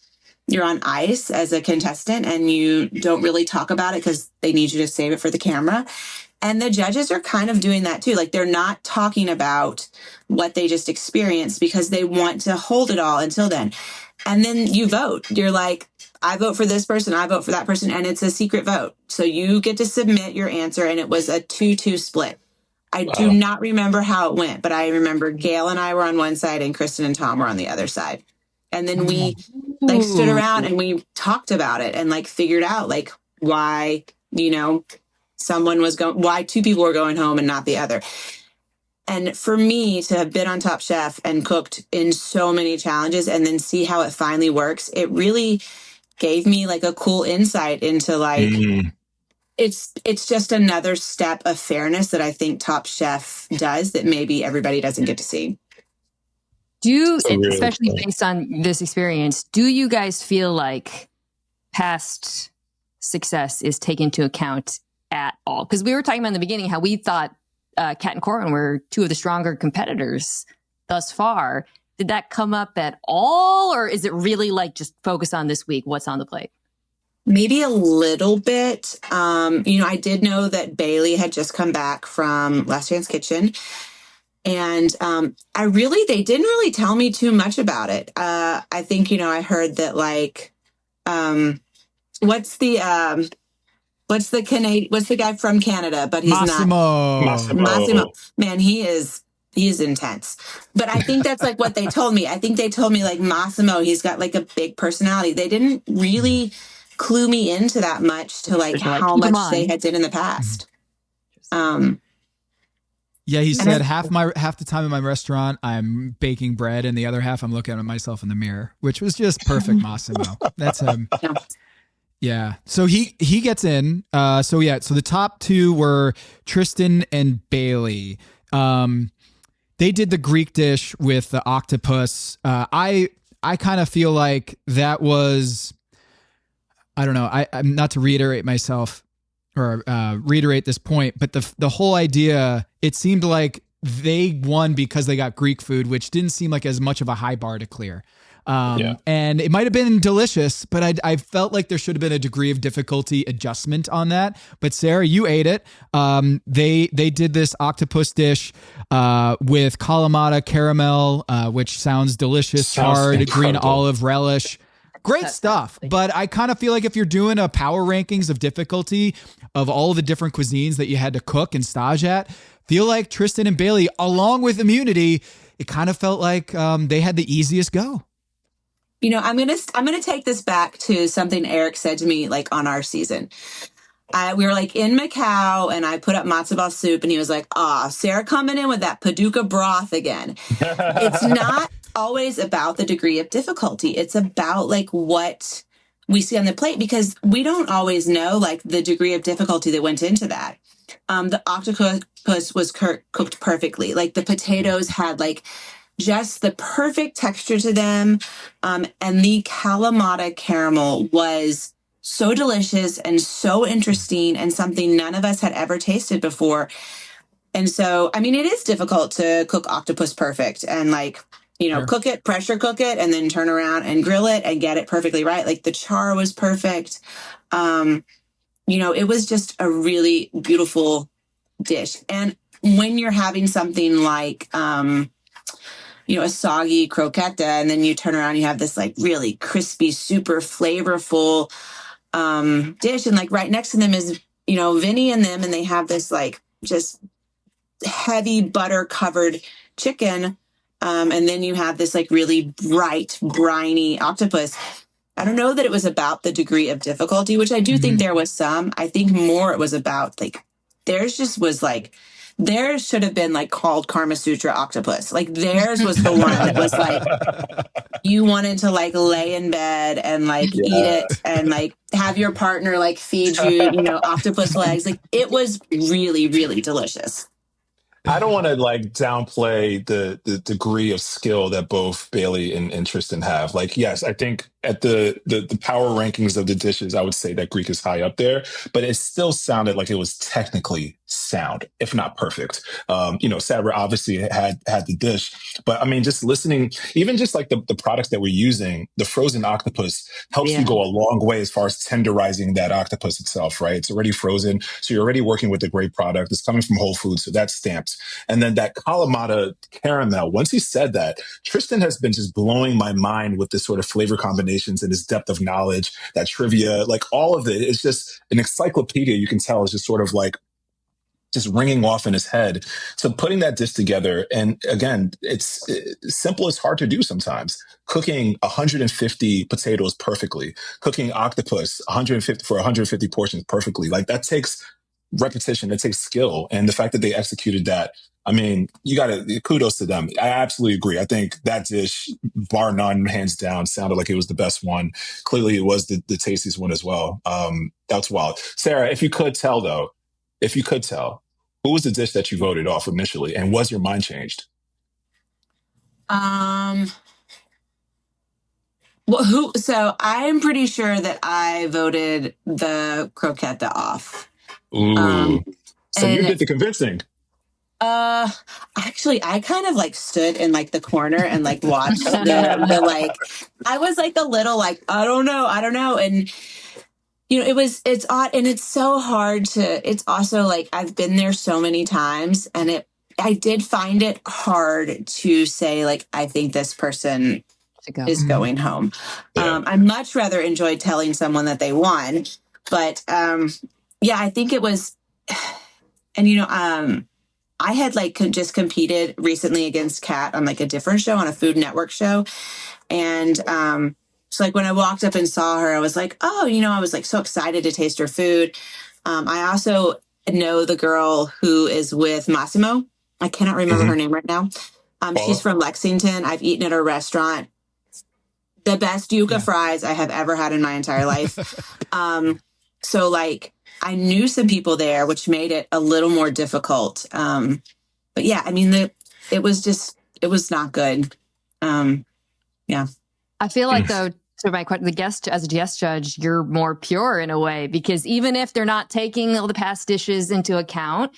you're on ice as a contestant and you don't really talk about it because they need you to save it for the camera. And the judges are kind of doing that too. Like they're not talking about what they just experienced because they want to hold it all until then. And then you vote. You're like, I vote for this person, I vote for that person, and it's a secret vote. So you get to submit your answer, and it was a 2-2 split. I do not remember how it went, but I remember Gail and I were on one side and Kristen and Tom were on the other side. And then we like stood around and we talked about it and like figured out like why, why two people were going home and not the other. And for me to have been on Top Chef and cooked in so many challenges and then see how it finally works, it really gave me like a cool insight into like, it's just another step of fairness that I think Top Chef does that maybe everybody doesn't get to see. Especially based on this experience, do you guys feel like past success is taken into account at all? Because we were talking about in the beginning how we thought Kat and Corin were two of the stronger competitors thus far. Did that come up at all? Or is it really like just focus on this week? What's on the plate? Maybe a little bit. I did know that Bailey had just come back from Last Chance Kitchen. And they didn't really tell me too much about it. I think, I heard that like, what's the guy from Canada, but he's Massimo. Man, he's intense. But I think that's like what they told me. I think they told me like Massimo, he's got like a big personality. They didn't really clue me into that much to like how much they had did in the past. Yeah, he said half the time in my restaurant I'm baking bread, and the other half I'm looking at myself in the mirror, which was just perfect, Massimo. That's him. Yeah. So he gets in. So the top two were Tristan and Bailey. They did the Greek dish with the octopus. I kind of feel like that was, I don't know. I'm not to reiterate myself or reiterate this point, but the whole idea, it seemed like they won because they got Greek food, which didn't seem like as much of a high bar to clear. And it might have been delicious, but I felt like there should have been a degree of difficulty adjustment on that. But Sarah, you ate it. They did this octopus dish with Kalamata caramel, which sounds delicious, charred green olive relish. Great stuff. But I kind of feel like if you're doing a power rankings of difficulty of all the different cuisines that you had to cook and stage at, feel like Tristan and Bailey, along with immunity, it kind of felt like they had the easiest go. I'm gonna take this back to something Eric said to me like on our season. We were like in Macau and I put up matzo ball soup and he was like, Sarah coming in with that Paducah broth again. It's not always about the degree of difficulty. It's about like what we see on the plate because we don't always know like the degree of difficulty that went into that. The octopus was cooked perfectly. Like the potatoes had like just the perfect texture to them. And the Kalamata caramel was so delicious and so interesting and something none of us had ever tasted before. And so, I mean, it is difficult to cook octopus perfect and like, sure. Cook it, pressure cook it, and then turn around and grill it and get it perfectly right. Like the char was perfect. It was just a really beautiful dish. And when you're having something like, a soggy croqueta, and then you turn around, you have this like really crispy, super flavorful dish. And like right next to them is, Vinny and them, and they have this like just heavy butter covered chicken. And then you have this like really bright, briny octopus. I don't know that it was about the degree of difficulty, which I do think there was some. I think more it was about like, theirs should have been like called Karma Sutra octopus. Like theirs was the one that was like, you wanted to like lay in bed and like eat it and like have your partner like feed you, octopus legs. Like it was really, really delicious. I don't want to like downplay the degree of skill that both Bailey and Tristan have. Like, yes, I think at the power rankings of the dishes, I would say that Greek is high up there, but it still sounded like it was technically sound, if not perfect. Sabra obviously had the dish, but I mean, just listening, even just like the products that we're using, the frozen octopus helps you go a long way as far as tenderizing that octopus itself, right? It's already frozen, so you're already working with a great product. It's coming from Whole Foods, so that's stamped. And then that Kalamata caramel, once he said that, Tristan has been just blowing my mind with this sort of flavor combinations and his depth of knowledge, that trivia, like all of it. It's just an encyclopedia. You can tell it's just sort of like just ringing off in his head. So putting that dish together, and again, it's simple as hard to do sometimes. Cooking 150 potatoes perfectly, cooking octopus 150 for 150 portions perfectly. Like that takes repetition, it takes skill. And the fact that they executed that, I mean, you got to kudos to them. I absolutely agree. I think that dish, bar none, hands down, sounded like it was the best one. Clearly, it was the tastiest one as well. That's wild. Sarah, if you could tell, who was the dish that you voted off initially, and was your mind changed? So I'm pretty sure that I voted the croqueta off. Ooh. So you did the convincing. Actually, I kind of like stood in like the corner and like watched the like, I was like a little like, I don't know. And it's odd, and it's so hard it's also like, I've been there so many times, and I did find it hard to say, like, I think this person is going home. Yeah. I much rather enjoy telling someone that they won, but, I think it was, and I had like just competed recently against Kat on like a different show, on a Food Network show. And, so like when I walked up and saw her, I was like, oh, I was like so excited to taste her food. I also know the girl who is with Massimo. I cannot remember her name right now. She's from Lexington. I've eaten at her restaurant. The best yuca fries I have ever had in my entire life. So like I knew some people there, which made it a little more difficult. But yeah, I mean, it was not good. I feel like though, to my question, as a guest judge, you're more pure in a way, because even if they're not taking all the past dishes into account,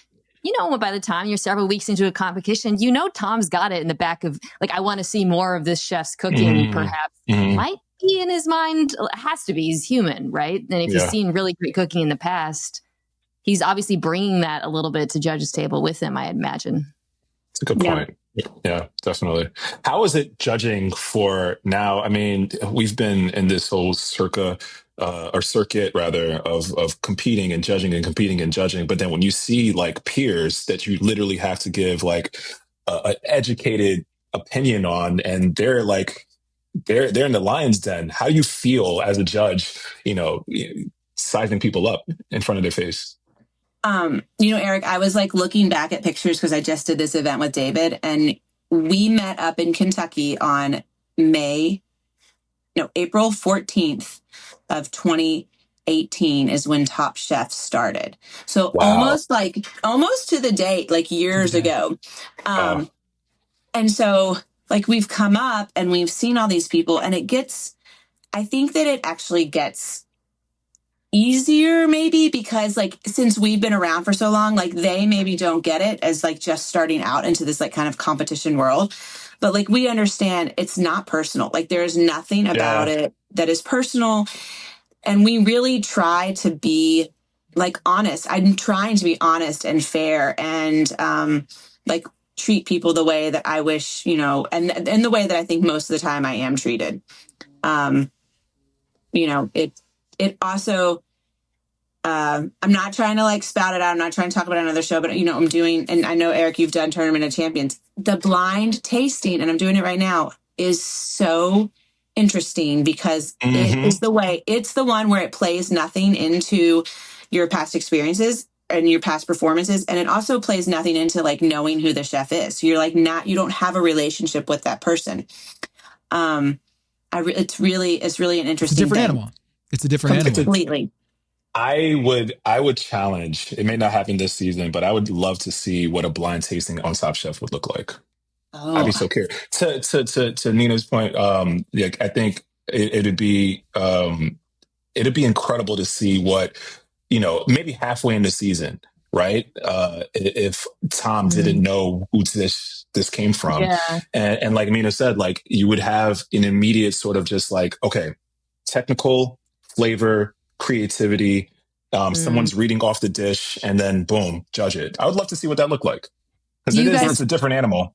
by the time you're several weeks into a competition, Tom's got it in the back of like, I want to see more of this chef's cooking, perhaps. Might be in his mind, has to be, he's human, right? And if he's seen really great cooking in the past, he's obviously bringing that a little bit to judge's table with him, I imagine. That's a good point. Yeah, definitely. How is it judging for now? I mean, we've been in this whole circuit rather of competing and judging and competing and judging. But then when you see like peers that you literally have to give like an educated opinion on, and they're like, they're in the lion's den. How do you feel as a judge, sizing people up in front of their face? Eric, I was like looking back at pictures because I just did this event with David, and we met up in Kentucky on April 14th of 2018 is when Top Chef started. So almost to the date, like years ago. And so like we've come up and we've seen all these people, and I think that it actually gets easier maybe because like since we've been around for so long, like they maybe don't get it as like just starting out into this like kind of competition world, but like we understand it's not personal. Like there is nothing about it that is personal, and we really try to be like honest. I'm trying to be honest and fair, and like treat people the way that I wish, and the way that I think most of the time I am treated. It also, I'm not trying to like spout it out. I'm not trying to talk about another show, but I'm doing, and I know Eric, you've done Tournament of Champions. The blind tasting, and I'm doing it right now, is so interesting because it's the one where it plays nothing into your past experiences and your past performances. And it also plays nothing into like knowing who the chef is. So you're like you don't have a relationship with that person. It's really an interesting It's a different animal. It's a different animal. Completely. I would challenge. It may not happen this season, but I would love to see what a blind tasting on Top Chef would look like. I'd be Oh, so curious. To Nina's point, yeah, I think it'd be incredible to see what, maybe halfway in the season, right? If Tom didn't Mm. know who this came from, Yeah. and like Mina said, like you would have an immediate sort of just like, okay, technical flavor, creativity. Mm. Someone's reading off the dish, and then boom, judge it. I would love to see what that looked like because Do you it's guys, a different animal.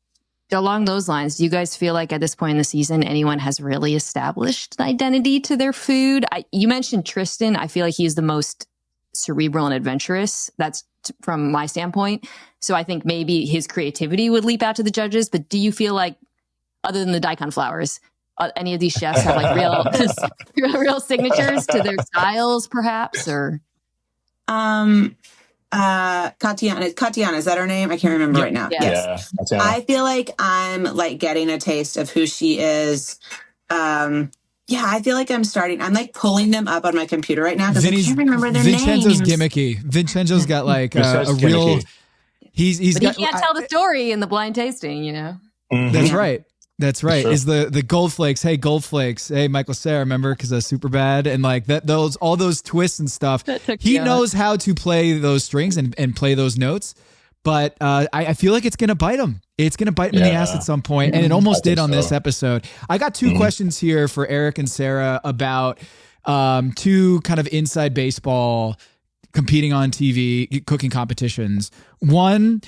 along those lines, do you guys feel like at this point in the season, anyone has really established an identity to their food? You mentioned Tristan. I feel like he's the most cerebral and adventurous. That's from my standpoint. So I think maybe his creativity would leap out to the judges. But do you feel like, other than the daikon flowers, any of these chefs have like real signatures to their styles, perhaps? Or Katiana, is that her name? I can't remember right now. Yeah. Yes. Yeah, I feel like I'm like getting a taste of who she is. Yeah, I feel like I'm like pulling them up on my computer right now because I can't remember their Vincenzo's names. gimmicky. Vincenzo's got like a Vincenzo's real. gimmicky. He's but got. he can't tell the story in the blind tasting, Mhm. That's right. That's right. Sure. Is the gold flakes? Hey, gold flakes. Hey, Michael Cera, remember? Because that's super bad and like that. All those twists and stuff. He knows how to play those strings and play those notes. But I feel like it's gonna bite him. It's gonna bite him in the ass at some point, and it almost did on this episode. I got two questions here for Eric and Sara about two kind of inside baseball competing on TV cooking competitions. One,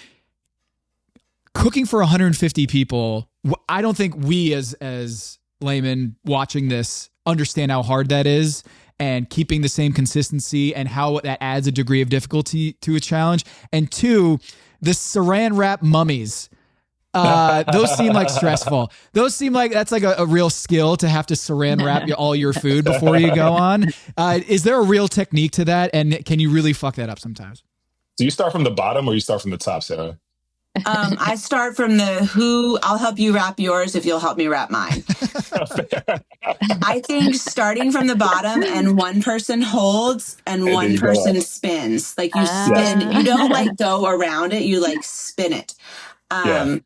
cooking for 150 people. I don't think we as laymen watching this understand how hard that is and keeping the same consistency and how that adds a degree of difficulty to a challenge. And two, the saran wrap mummies. Those seem like stressful. Those seem like that's like a real skill to have to saran wrap all your food before you go on. Is there a real technique to that? And can you really fuck that up sometimes? Do you start from the bottom or you start from the top, Sarah? I start from I'll help you wrap yours if you'll help me wrap mine. I think starting from the bottom and one person holds and one person spins. Like you spin, you don't like go around it, you like spin it. But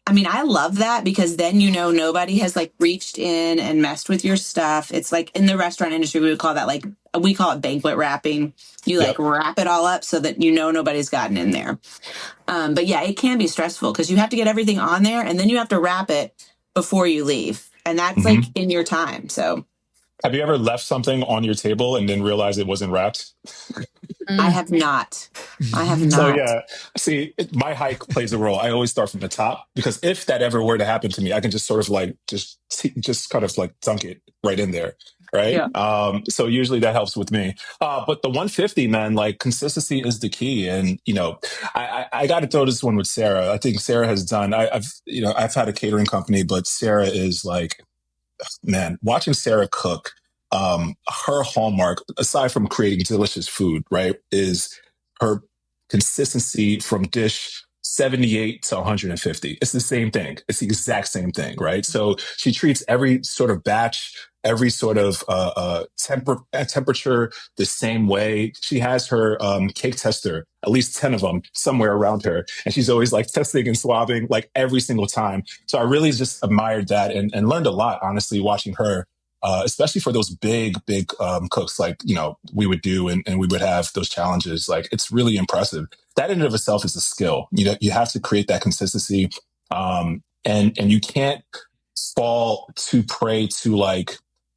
I mean, I love that because then, nobody has like reached in and messed with your stuff. It's like in the restaurant industry, we call it banquet wrapping. You like wrap it all up so that, nobody's gotten in there. But yeah, it can be stressful because you have to get everything on there and then you have to wrap it before you leave. And that's like in your time. So have you ever left something on your table and then realized it wasn't wrapped? I have not. So yeah, see, my height plays a role. I always start from the top because if that ever were to happen to me, I can just sort of like just kind of like dunk it right in there, right? Yeah. So usually that helps with me. But the 150, man, like consistency is the key. And I got to throw this one with Sara. I think Sara has done. I've had a catering company, but Sara is like, man, watching Sara cook. Her hallmark, aside from creating delicious food, right, is her consistency from dish 78 to 150. It's the same thing. It's the exact same thing, right? So she treats every sort of batch, every sort of temperature the same way. She has her cake tester, at least 10 of them somewhere around her. And she's always like testing and swabbing like every single time. So I really just admired that and learned a lot, honestly, watching her. Especially for those big cooks like, we would do and we would have those challenges. Like, it's really impressive. That in and of itself is a skill. You have to create that consistency. And you can't fall to prey to like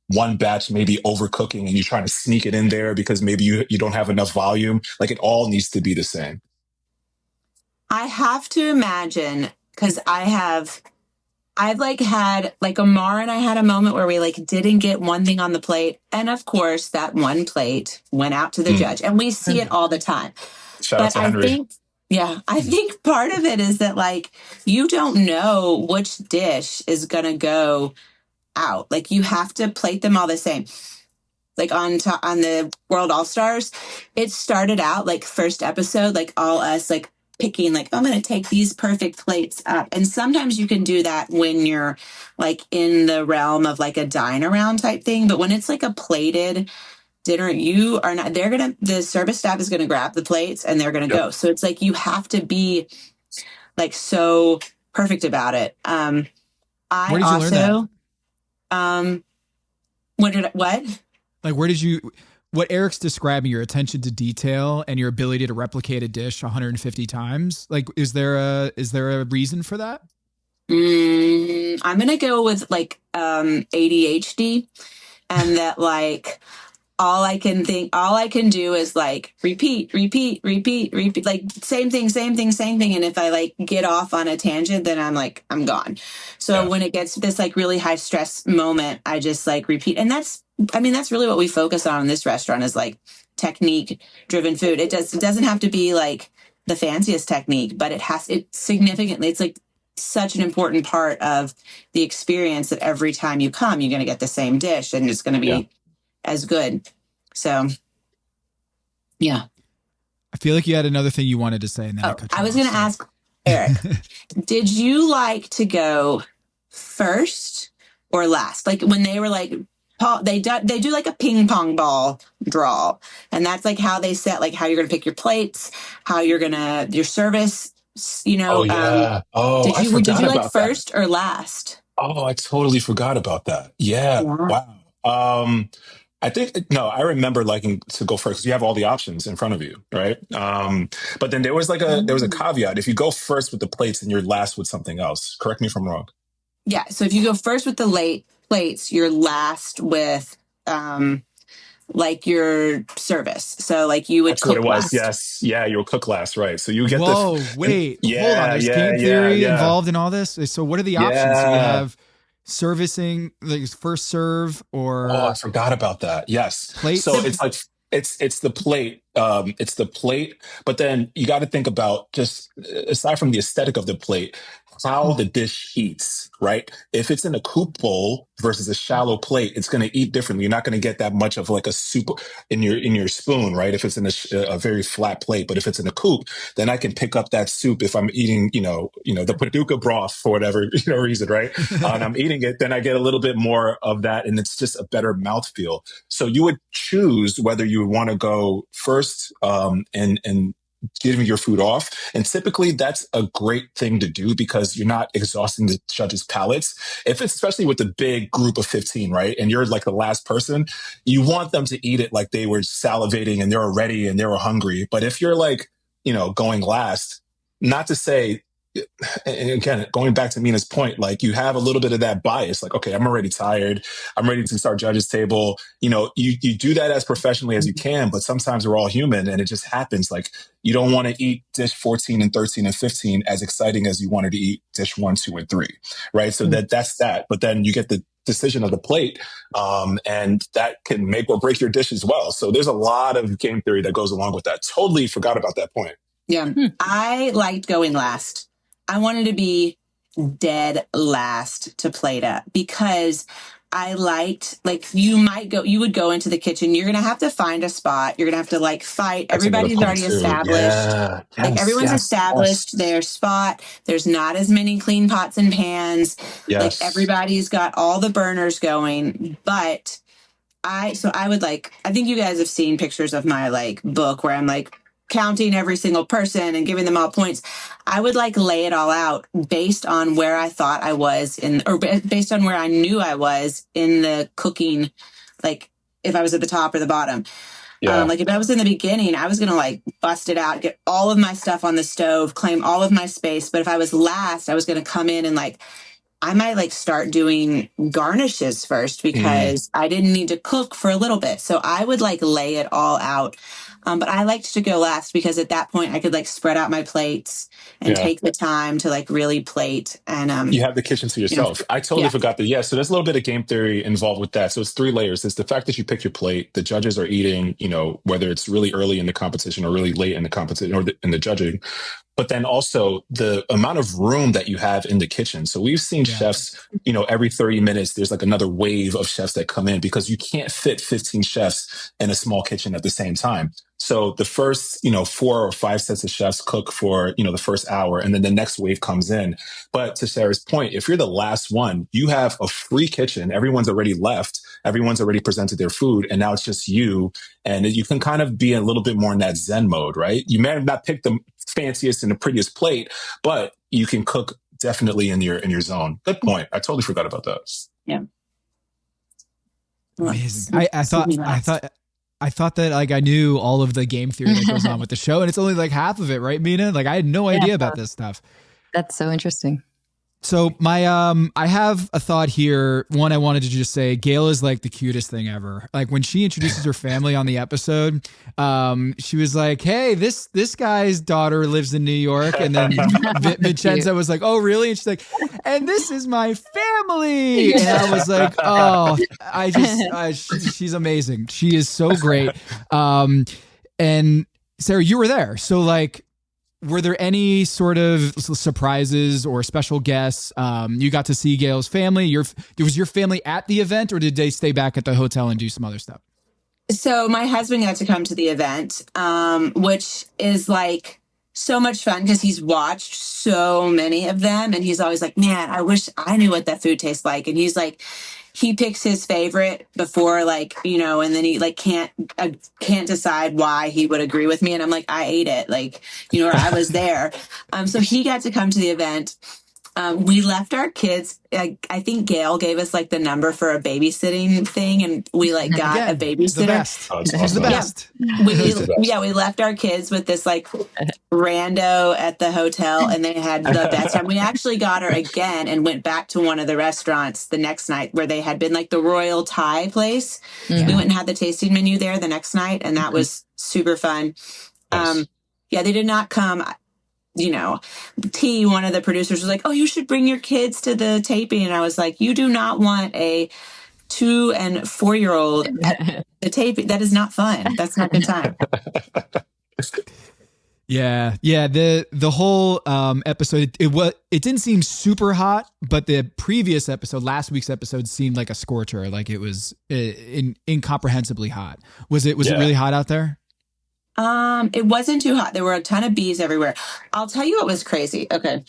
one batch, maybe overcooking and you're trying to sneak it in there because maybe you don't have enough volume. Like, it all needs to be the same. I have to imagine because I've like had like Amar and I had a moment where we like didn't get one thing on the plate. And of course that one plate went out to the judge and we see it all the time. Shout out to Henry. I think part of it is that like, you don't know which dish is going to go out. Like you have to plate them all the same. Like on the World All-Stars, it started out like first episode, like all us like picking like, I'm going to take these perfect plates up. And sometimes you can do that when you're like in the realm of like a dine around type thing. But when it's like a plated dinner, the service staff is going to grab the plates and they're going to go. So it's like, you have to be like so perfect about it. Where did you learn that? What Eric's describing, your attention to detail and your ability to replicate a dish 150 times. Like, is there a reason for that? I'm going to go with like, ADHD, and that like, all I can do is like repeat, like same thing. And if I like get off on a tangent, then I'm gone. So when it gets to this like really high stress moment, I just like repeat. And that's really what we focus on in this restaurant, is like technique driven food. It doesn't have to be like the fanciest technique, but it's like such an important part of the experience that every time you come, you're going to get the same dish and it's going to be as good. So, yeah. I feel like you had another thing you wanted to say. And then I was going to ask Eric, did you like to go first or last? Like when they were like, they do like a ping pong ball draw. And that's like how they set, like how you're going to pick your plates, how you're going to, your service, you know. Did you like first or last? Oh, I totally forgot about that. Yeah. Wow. I remember liking to go first because you have all the options in front of you, right? But then there was a caveat. If you go first with the plates and you're last with something else, correct me if I'm wrong. Yeah. So if you go first with the late plates, you're last with, like your service. So like you would That's cook what it was. last. Yes. Yeah. You'll cook last. Right. So you get hold on. There's game theory involved in all this. So what are the options? So you have servicing, like first serve, or I forgot about that. Yes. Plate. So it's like it's the plate. It's the plate, but then you got to think about, just aside from the aesthetic of the plate, how the dish eats, right? If it's in a coupe bowl versus a shallow plate, it's going to eat differently. You're not going to get that much of like a soup in your spoon, right? If it's in a very flat plate, but if it's in a coupe, then I can pick up that soup if I'm eating, the Paducah broth for whatever reason, right? And I'm eating it, then I get a little bit more of that, and it's just a better mouthfeel. So you would choose whether you would want to go first, and giving your food off. And typically that's a great thing to do because you're not exhausting the judges' palates. If it's especially with a big group of 15, right? And you're like the last person, you want them to eat it like they were salivating and they were ready and they were hungry. But if you're like, going last, not to say, and again, going back to Mina's point, like you have a little bit of that bias, like, okay, I'm already tired. I'm ready to start judges table. You do that as professionally as you can, but sometimes we're all human and it just happens. Like you don't want to eat dish 14 and 13 and 15 as exciting as you wanted to eat dish 1, 2, and 3. Right. So that's that. But then you get the decision of the plate. And that can make or break your dish as well. So there's a lot of game theory that goes along with that. Totally forgot about that point. Yeah. I liked going last. I wanted to be dead last to plate up because I liked, like, you would go into the kitchen. You're going to have to find a spot. You're going to have to like fight. Everybody's already established. Yeah. Like everyone's established their spot. There's not as many clean pots and pans. Like everybody's got all the burners going, but I think you guys have seen pictures of my like book where I'm like counting every single person and giving them all points. I would like lay it all out based on where I thought I was or based on where I knew I was in the cooking, like if I was at the top or the bottom. Like if I was in the beginning, I was going to like bust it out, get all of my stuff on the stove, claim all of my space. But if I was last, I was going to come in and like, I might like start doing garnishes first because I didn't need to cook for a little bit. So I would like lay it all out. But I liked to go last because at that point I could like spread out my plates and take the time to like really plate. And you have the kitchen to yourself. I totally forgot that. Yeah. So there's a little bit of game theory involved with that. So it's 3 layers. It's the fact that you pick your plate. The judges are eating, whether it's really early in the competition or really late in the competition or in the judging. But then also the amount of room that you have in the kitchen. So we've seen chefs, every 30 minutes, there's like another wave of chefs that come in because you can't fit 15 chefs in a small kitchen at the same time. So the first, 4 or 5 sets of chefs cook for, the first hour, and then the next wave comes in. But to Sarah's point, if you're the last one, you have a free kitchen. Everyone's already left. everyone's already presented their food, and now it's just you. And you can kind of be a little bit more in that Zen mode, right? You may have not picked the fanciest and the prettiest plate, but you can cook definitely in your zone. Good point. I totally forgot about that. Yeah. Amazing. I thought that like I knew all of the game theory that goes on with the show, and it's only like half of it, right, Mina? Like I had no idea about this stuff. That's so interesting. So my I have a thought here. One, I wanted to just say Gail is like the cutest thing ever. Like when she introduces her family on the episode, she was like, "Hey, this guy's daughter lives in New York," and then Vincenza was like, "Oh, really?" And she's like, "And this is my family." And I was like, "Oh, she's amazing. She is so great." And Sarah, you were there, so like. Were there any sort of surprises or special guests? You got to see Gail's family. Was your family at the event, or did they stay back at the hotel and do some other stuff? So my husband got to come to the event, which is like so much fun because he's watched so many of them, and he's always like, "Man, I wish I knew what that food tastes like." And he's like, he picks his favorite before, like, you know, and then he like can't decide why he would agree with me. And I'm like, I ate it, like, you know, or I was there. So he got to come to the event. We left our kids. I think Gail gave us like the number for a babysitting thing, and we like got a babysitter. The best. Oh, it's awesome. The best. We left our kids with this like rando at the hotel, and they had the best time. We actually got her again and went back to one of the restaurants the next night where they had been, like the Royal Thai place. Yeah. We went and had the tasting menu there the next night, and that was super fun. Nice. Yeah, they did not come. You know, one of the producers was like, "Oh, you should bring your kids to the taping." And I was like, "You do not want a 2 and 4-year-old at the taping. That is not fun. That's not good time." Yeah. The whole episode, it didn't seem super hot, but the previous episode, last week's episode, seemed like a scorcher. Like it was incomprehensibly hot. Was it really hot out there? It wasn't too hot. There were a ton of bees everywhere. I'll tell you what was crazy. Okay.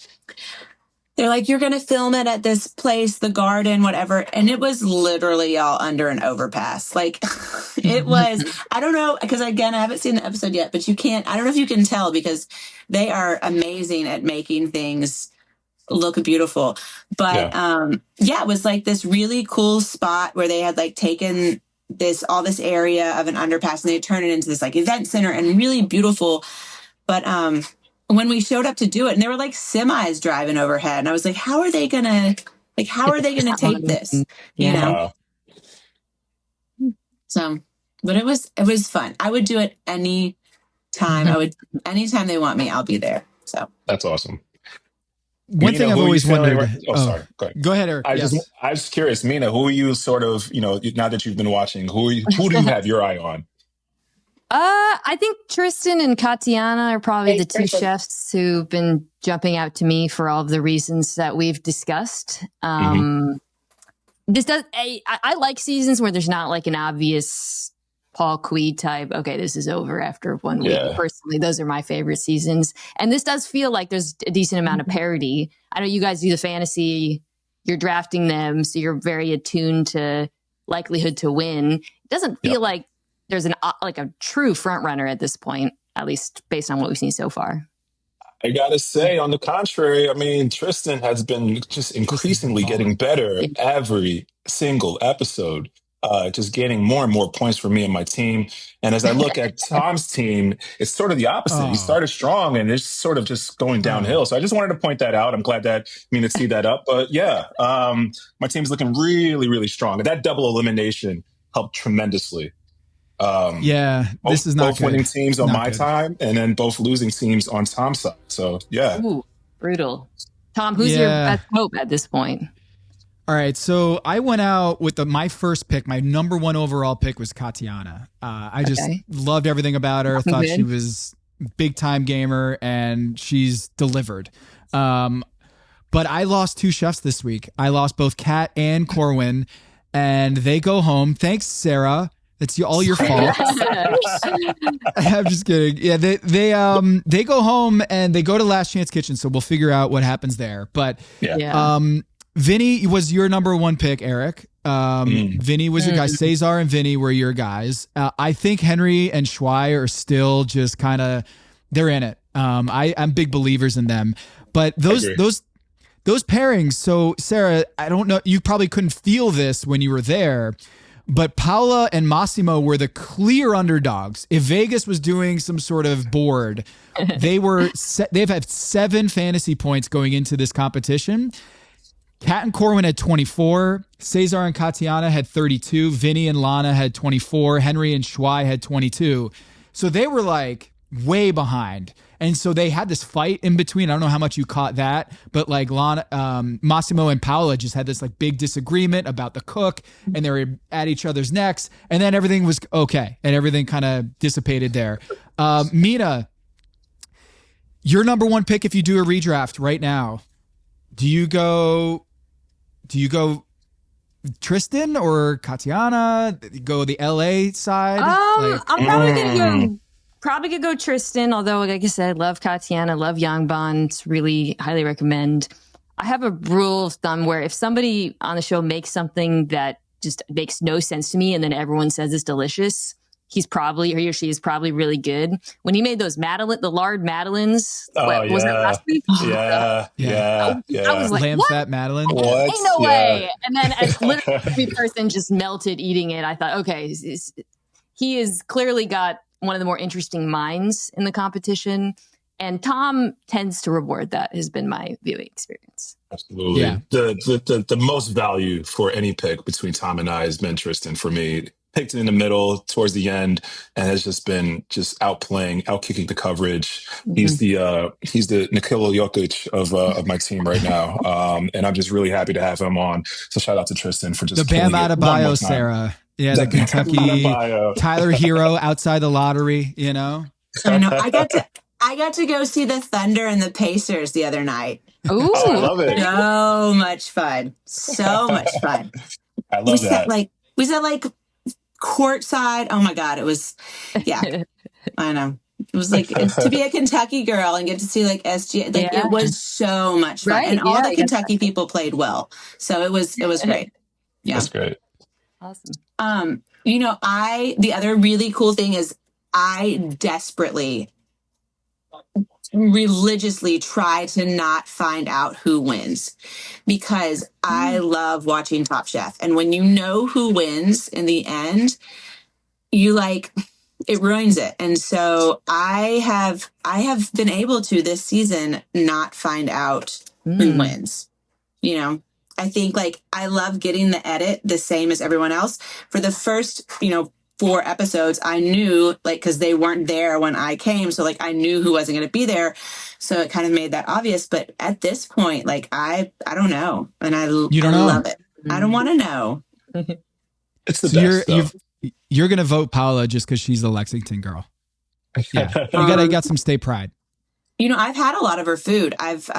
They're like, "You're going to film it at this place, the garden, whatever." And it was literally all under an overpass. Like it was, I don't know. Cause again, I haven't seen the episode yet, but I don't know if you can tell because they are amazing at making things look beautiful. But, it was like this really cool spot where they had like taken all this area of an underpass and they turned it into this like event center and really beautiful. But when we showed up to do it, and there were like semis driving overhead, and I was like, how are they gonna tape this? You know? So, but it was fun. I would do it anytime. Anytime they want me, I'll be there. So that's awesome. One Mina, thing I've always wondered. Sorry. Go ahead, Eric. I was curious, Mina, who are you sort of, you know, now that you've been watching, who do you have your eye on? I think Tristan and Katiana are probably the two chefs who've been jumping out to me for all of the reasons that we've discussed. I like seasons where there's not like an obvious Paul Queed type, okay, this is over after 1 week. Yeah. Personally, those are my favorite seasons. And this does feel like there's a decent amount of parody. I know you guys do the fantasy, you're drafting them, so you're very attuned to likelihood to win. It doesn't feel like there's a true front runner at this point, at least based on what we've seen so far. I gotta say, on the contrary, I mean, Tristan has been just increasingly getting better every single episode. Just gaining more and more points for me and my team. And as I look at Tom's team, it's sort of the opposite. He started strong and it's sort of just going downhill. So I just wanted to point that out. I'm glad that Mina teed that up. But yeah, my team's looking really, really strong. And that double elimination helped tremendously. This is not both good. Winning teams on my time and then both losing teams on Tom's side. So yeah. Ooh, brutal. Tom, who's your best hope at this point? All right, so I went out with my first pick. My number one overall pick was Katiana. I just loved everything about her. Thought she was big time gamer, and she's delivered. But I lost 2 chefs this week. I lost both Kat and Corwin, and they go home. Thanks, Sarah. It's all your fault. I'm just kidding. Yeah, they go home and they go to Last Chance Kitchen. So we'll figure out what happens there. But Vinny was your number one pick, Eric. Vinny was your guy. Cesar and Vinny were your guys. I think Henry and Schwei are still just kind of, they're in it. I'm big believers in them. But those pairings, so Sarah, I don't know, you probably couldn't feel this when you were there, but Paula and Massimo were the clear underdogs. If Vegas was doing some sort of board, they've had 7 fantasy points going into this competition. Kat and Corwin had 24. Cesar and Katiana had 32. Vinny and Lana had 24. Henry and Schwei had 22. So they were like way behind. And so they had this fight in between. I don't know how much you caught that, but like Massimo and Paola just had this like big disagreement about the cook, and they were at each other's necks, and then everything was okay, and everything kind of dissipated there. Mina, your number one pick if you do a redraft right now, do you go Tristan or Katiana? Go the LA side? I'm probably gonna go Tristan, although like I said, I love Katiana, love Yangbon. Really highly recommend. I have a rule of thumb where if somebody on the show makes something that just makes no sense to me and then everyone says it's delicious, he or she is probably really good. When he made those the lard madeleines, was it last week? Yeah. I was like, lamb what? fat madeleine? What? Ain't no way. And then as literally every person just melted eating it, I thought, okay, he has clearly got one of the more interesting minds in the competition. And Tom tends to reward that, has been my viewing experience. Absolutely. Yeah. The most value for any pick between Tom and I has been Tristan for me. Picked in the middle towards the end and has just been out-kicking the coverage. He's the Nikola Jokic of my team right now. And I'm just really happy to have him on. So shout out to Tristan for just the Bam Adebayo, Sarah. Yeah, the Kentucky Tyler Hero outside the lottery, you know? I know. I got to go see the Thunder and the Pacers the other night. Ooh, I love it. So much fun. So much fun. I love that. We sat courtside. Oh my God. It was, yeah, I know. It was like to be a Kentucky girl and get to see like SG. It was so much fun. Right? And all the Kentucky people played well. So it was great. Yeah. That's great. Awesome. The other really cool thing is I desperately, religiously try to not find out who wins because I love watching Top Chef. And when you know who wins in the end, it ruins it. And so I have been able to this season not find out who wins. I think I love getting the edit the same as everyone else. For the first, 4 episodes, I knew because they weren't there when I came. So I knew who wasn't going to be there. So it kind of made that obvious. But at this point, I don't know. And I love it. I don't want to know. It's the best. You're going to vote Paula just because she's a Lexington girl. Yeah. You got some state pride. I've had a lot of her food. I've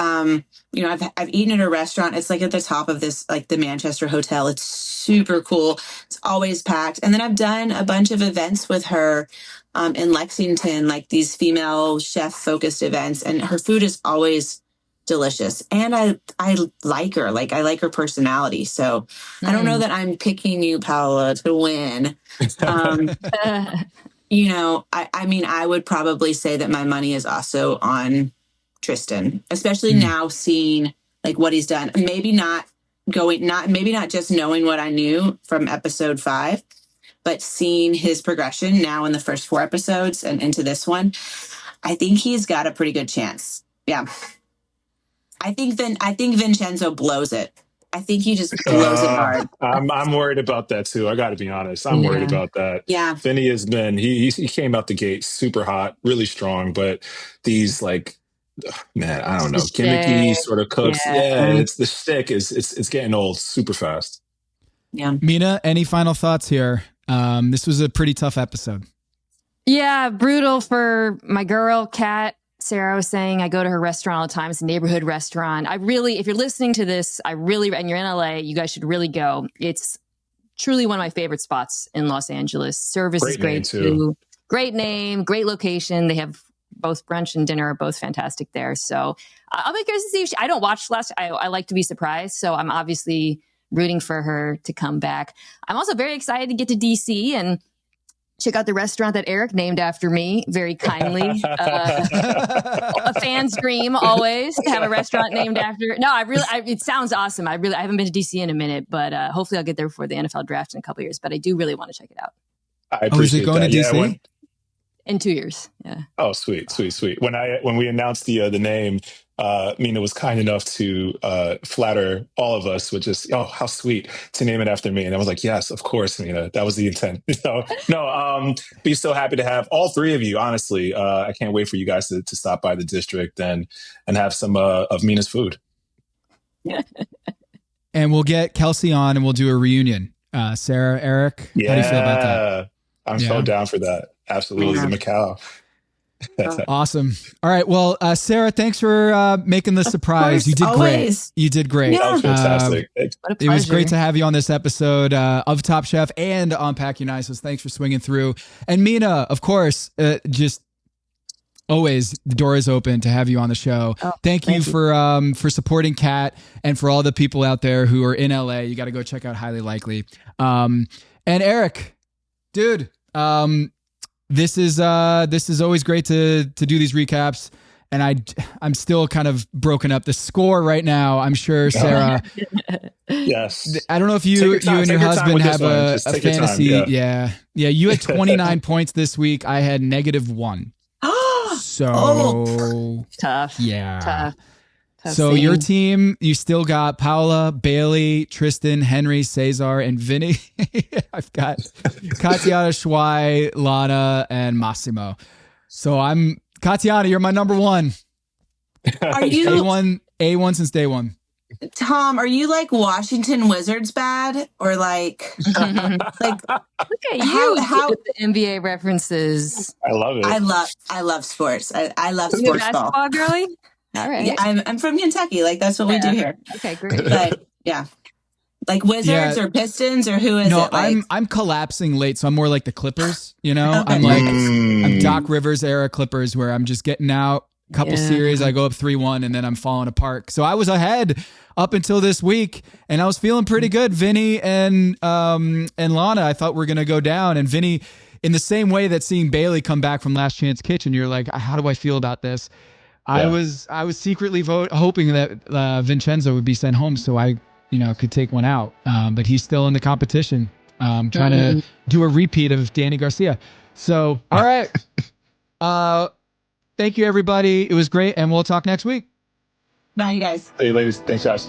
eaten at her restaurant. It's at the top of this, the Manchester Hotel. It's super cool. It's always packed. And then I've done a bunch of events with her in Lexington, these female chef focused events. And her food is always delicious. And I like her. I like her personality. So I don't know that I'm picking you, Paola, to win. I would probably say that my money is also on Tristan, especially now seeing what he's done. Maybe not just knowing what I knew from episode 5, but seeing his progression now in the first 4 episodes and into this one. I think he's got a pretty good chance. Yeah. I think Vincenzo blows it. I think he just blows it hard. I'm worried about that too. I got to be honest. I'm worried about that. Yeah. Vinny has been, he came out the gate super hot, really strong, but these I don't know, gimmicky sort of cooks. Yeah, it's the shtick it's getting old super fast. Yeah. Mina, any final thoughts here? This was a pretty tough episode. Yeah, brutal for my girl, Kat. Sarah was saying, I go to her restaurant all the time. It's a neighborhood restaurant. If you're listening to this, and you're in LA, you guys should really go. It's truly one of my favorite spots in Los Angeles. Service is great too. Great name, great location. They have both brunch and dinner are both fantastic there. So I'll be curious to see I don't watch I like to be surprised. So I'm obviously rooting for her to come back. I'm also very excited to get to DC and check out the restaurant that Eric named after me very kindly. A fan's dream always to have a restaurant named after. No, it sounds awesome. I haven't been to DC in a minute, but hopefully I'll get there before the NFL draft in a couple of years. But I do really want to check it out. I appreciate is it going that. to DC? Yeah, in 2 years. Yeah. Oh, sweet. When we announced the name, Mina was kind enough to flatter all of us with just, oh, how sweet to name it after me. And I was like, yes, of course, Mina. That was the intent. Be so happy to have all three of you. Honestly, I can't wait for you guys to stop by the district and have some of Mina's food. And we'll get Kelsey on and we'll do a reunion. Sarah, Eric, how do you feel about that? I'm so down for that. Absolutely, the Macau. Awesome. All right. Well, Sarah, thanks for making the surprise. You did great. You did great. Yeah. That was fantastic. It was great to have you on this episode of Top Chef and on Pack Your Knives. So thanks for swinging through. And Mina, of course, just always the door is open to have you on the show. Thank you for supporting Kat and for all the people out there who are in LA. You got to go check out Highly Likely. And Eric, dude. This is always great to do these recaps, and I'm still kind of broken up. The score right now, I'm sure, Sarah. Yes. I don't know if you and your husband have a fantasy. Yeah. You had 29 points this week. I had -1. So tough. Yeah. Tough So scene. your team, you still got Paula, Bailey, Tristan, Henry, Cesar, and Vinny. I've got Katiana, Schwei, Lana, and Massimo. So Katiana, you're my number one. Are you A1 since day one. Tom, are you like Washington Wizards bad or like look at you how with the NBA references? I love it. I love sports. I love Are you sports a ball. basketball girly? All right. Yeah, I'm from Kentucky. Like that's what we do here. Okay, great. But yeah. Like Wizards or Pistons or who is it? Like? I'm collapsing late, so I'm more like the Clippers, you know? Okay. I'm Doc Rivers era Clippers where I'm just getting out couple series, I go up 3-1 and then I'm falling apart. So I was ahead up until this week and I was feeling pretty good. Vinny and Lana, I thought were going to go down, and Vinny, in the same way that seeing Bailey come back from Last Chance Kitchen, you're like, how do I feel about this? I was secretly hoping that Vincenzo would be sent home so I could take one out. But he's still in the competition, trying to do a repeat of Danny Garcia. So, all right. Thank you, everybody. It was great, and we'll talk next week. Bye, you guys. Hey, ladies. Thanks, guys.